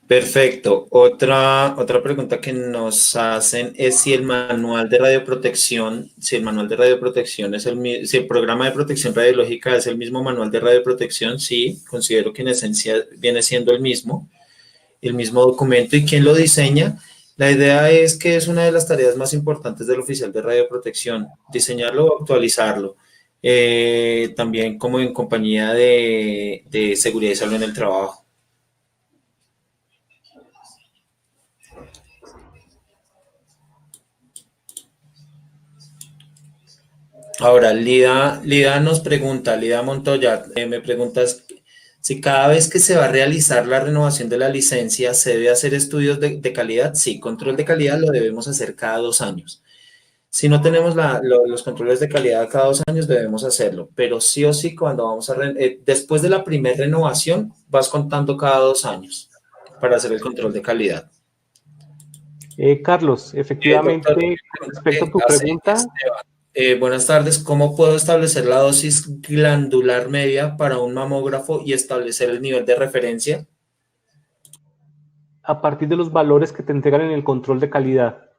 Perfecto. Otra pregunta que nos hacen es si el manual de radioprotección, si el manual de radioprotección es si el programa de protección radiológica es el mismo manual de radioprotección. Sí, considero que en esencia viene siendo el mismo documento. ¿Y quién lo diseña? La idea es que es una de las tareas más importantes del oficial de radioprotección, diseñarlo o actualizarlo. También como en compañía de seguridad y salud en el trabajo. Ahora, Lida nos pregunta, Lida Montoya, me preguntas si cada vez que se va a realizar la renovación de la licencia se debe hacer estudios de calidad. Sí, control de calidad lo debemos hacer cada 2 años. Si no tenemos los controles de calidad cada 2 años, debemos hacerlo, pero sí o sí, cuando vamos después de la primera renovación, vas contando cada 2 años para hacer el control de calidad. Carlos, efectivamente, Doctor, con respecto a tu pregunta, buenas tardes. ¿Cómo puedo establecer la dosis glandular media para un mamógrafo y establecer el nivel de referencia? a partir de los valores que te entregan en el control de calidad.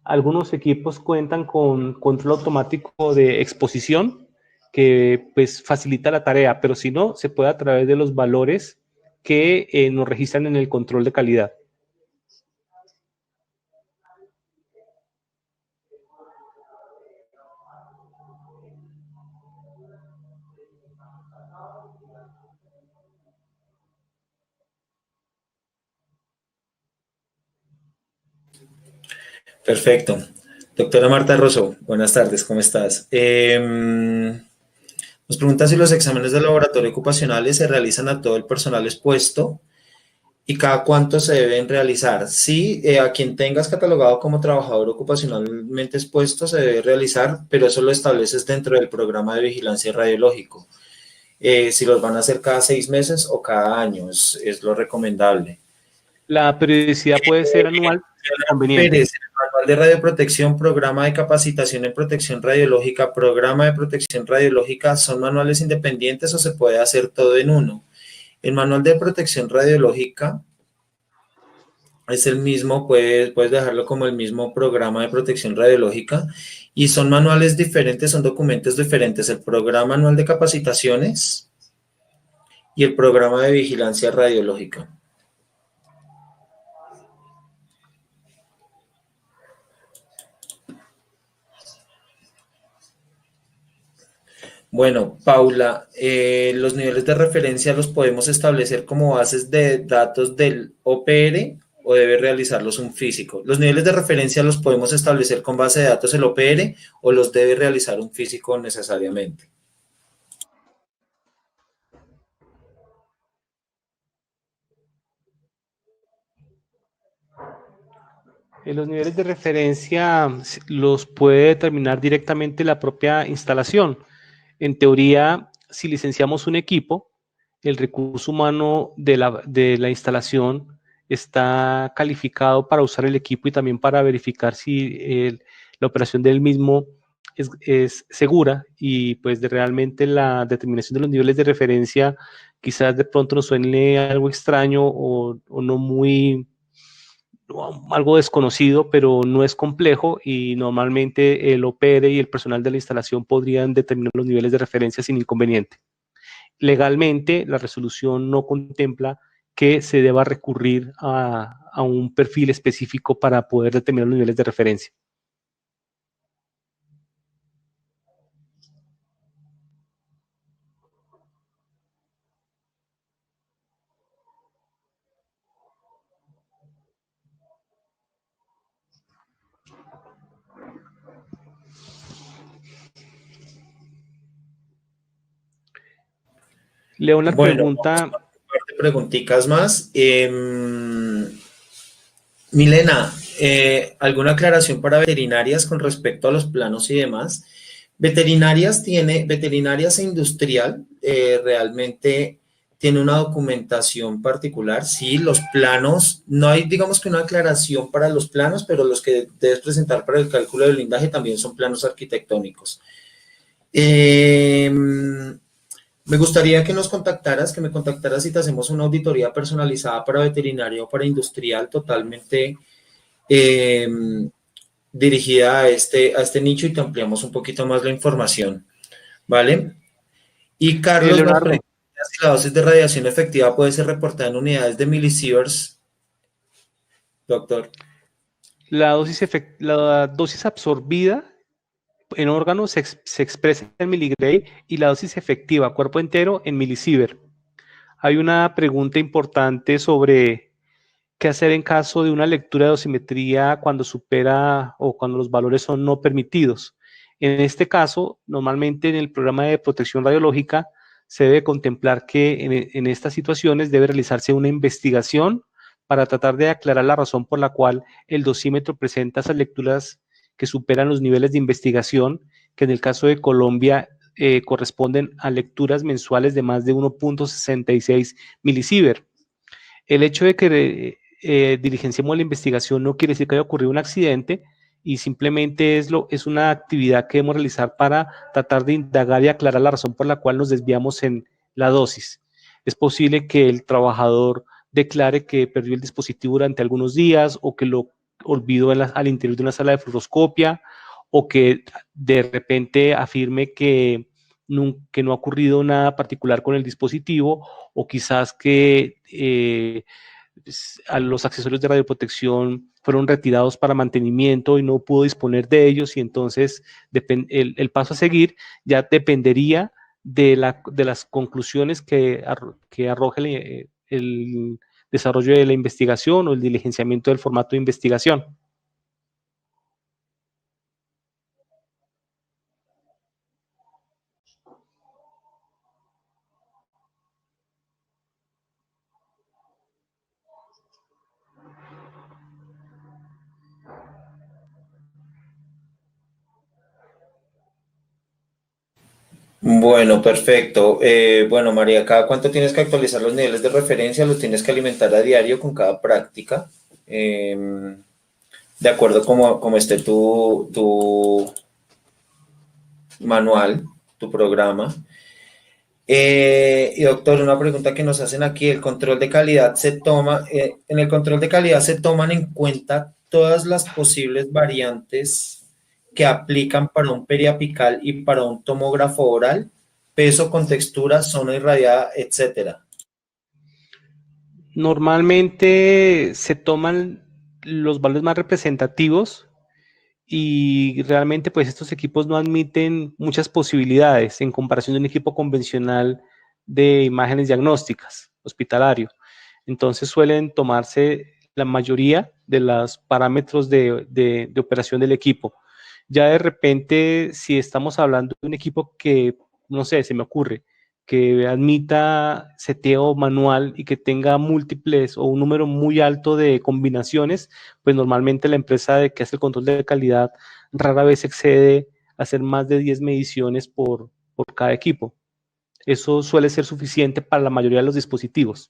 Algunos equipos cuentan con control automático de exposición que pues facilita la tarea, pero si no, se puede a través de los valores que nos registran en el control de calidad. Perfecto. Doctora Marta Rosso, buenas tardes, ¿cómo estás? Nos pregunta si los exámenes de laboratorio ocupacionales se realizan a todo el personal expuesto y cada cuánto se deben realizar. Sí, a quien tengas catalogado como trabajador ocupacionalmente expuesto se debe realizar, pero eso lo estableces dentro del programa de vigilancia radiológico. Si los van a hacer cada 6 meses o cada año, es lo recomendable. La periodicidad puede ser anual, inconveniente. Pérez, el manual de radioprotección, programa de capacitación en protección radiológica, programa de protección radiológica, ¿son manuales independientes o se puede hacer todo en uno? El manual de protección radiológica es el mismo, puedes dejarlo como el mismo programa de protección radiológica y son manuales diferentes, son documentos diferentes. El programa anual de capacitaciones y el programa de vigilancia radiológica. Bueno, Paula, los niveles de referencia los podemos establecer como bases de datos del OPR o debe realizarlos un físico. Los niveles de referencia los podemos establecer con base de datos el OPR o los debe realizar un físico necesariamente. Los niveles de referencia los puede determinar directamente la propia instalación. En teoría, si licenciamos un equipo, el recurso humano de la instalación está calificado para usar el equipo y también para verificar si la operación del mismo es segura y pues realmente la determinación de los niveles de referencia quizás de pronto nos suene algo extraño o no muy algo desconocido, pero no es complejo y normalmente el OPR y el personal de la instalación podrían determinar los niveles de referencia sin inconveniente. Legalmente, la resolución no contempla que se deba recurrir a un perfil específico para poder determinar los niveles de referencia. Leonard Bueno, pregunta, vamos a un par de preguntitas más. Milena, ¿alguna aclaración para veterinarias con respecto a los planos y demás? Veterinarias e industrial realmente tiene una documentación particular. Sí, los planos, no hay, digamos que una aclaración para los planos, pero los que debes presentar para el cálculo del blindaje también son planos arquitectónicos. Me gustaría que que me contactaras y te hacemos una auditoría personalizada para veterinario o para industrial totalmente eh, dirigida a este nicho y te ampliamos un poquito más la información, ¿vale? Y Carlos nos Leonardo, pregunta si la dosis de radiación efectiva puede ser reportada en unidades de milisieverts, doctor. la dosis absorbida en órganos se expresa en miligray y la dosis efectiva, cuerpo entero, en milisievert. Hay una pregunta importante sobre qué hacer en caso de una lectura de dosimetría cuando supera o cuando los valores son no permitidos. En este caso, normalmente en el programa de protección radiológica se debe contemplar que en estas situaciones debe realizarse una investigación para tratar de aclarar la razón por la cual el dosímetro presenta esas lecturas que superan los niveles de investigación, que en el caso de Colombia corresponden a lecturas mensuales de más de 1.66 milisievert. El hecho de que diligenciemos la investigación no quiere decir que haya ocurrido un accidente y simplemente es una actividad que debemos realizar para tratar de indagar y aclarar la razón por la cual nos desviamos en la dosis. Es posible que el trabajador declare que perdió el dispositivo durante algunos días o que lo olvidó al interior de una sala de fluoroscopia o que de repente afirme que no ha ocurrido nada particular con el dispositivo o quizás que a los accesorios de radioprotección fueron retirados para mantenimiento y no pudo disponer de ellos y entonces el paso a seguir ya dependería de las conclusiones que arroje el desarrollo de la investigación o el diligenciamiento del formato de investigación. Bueno, perfecto. Bueno, María, ¿cada cuánto tienes que actualizar los niveles de referencia? Los tienes que alimentar a diario con cada práctica, de acuerdo como esté tu manual, tu programa. Y doctor, una pregunta que nos hacen aquí, el control de calidad en el control de calidad se toman en cuenta todas las posibles variantes que aplican para un periapical y para un tomógrafo oral, peso, contextura, zona irradiada, etcétera. Normalmente se toman los valores más representativos y realmente pues estos equipos no admiten muchas posibilidades en comparación de un equipo convencional de imágenes diagnósticas hospitalario. Entonces suelen tomarse la mayoría de los parámetros de operación del equipo. Ya de repente, si estamos hablando de un equipo que, no sé, se me ocurre, que admita seteo manual y que tenga múltiples o un número muy alto de combinaciones, pues normalmente la empresa que hace el control de calidad rara vez excede a hacer más de 10 mediciones por cada equipo. Eso suele ser suficiente para la mayoría de los dispositivos.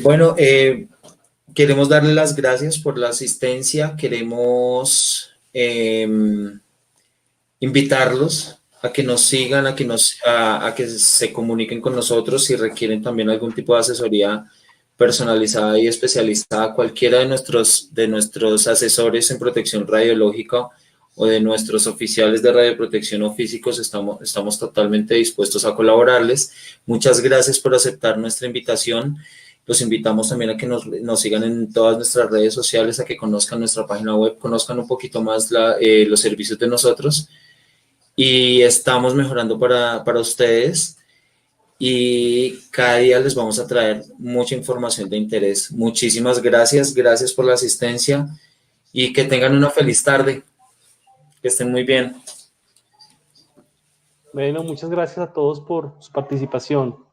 Bueno, queremos darle las gracias por la asistencia, queremos invitarlos a que nos sigan, a que se comuniquen con nosotros si requieren también algún tipo de asesoría personalizada y especializada. Cualquiera de nuestros asesores en protección radiológica o de nuestros oficiales de radioprotección o físicos, estamos totalmente dispuestos a colaborarles. Muchas gracias por aceptar nuestra invitación. Los invitamos también a que nos sigan en todas nuestras redes sociales, a que conozcan nuestra página web, conozcan un poquito más los servicios de nosotros, y estamos mejorando para ustedes, y cada día les vamos a traer mucha información de interés. Muchísimas gracias, gracias por la asistencia y que tengan una feliz tarde, que estén muy bien. Bueno, muchas gracias a todos por su participación.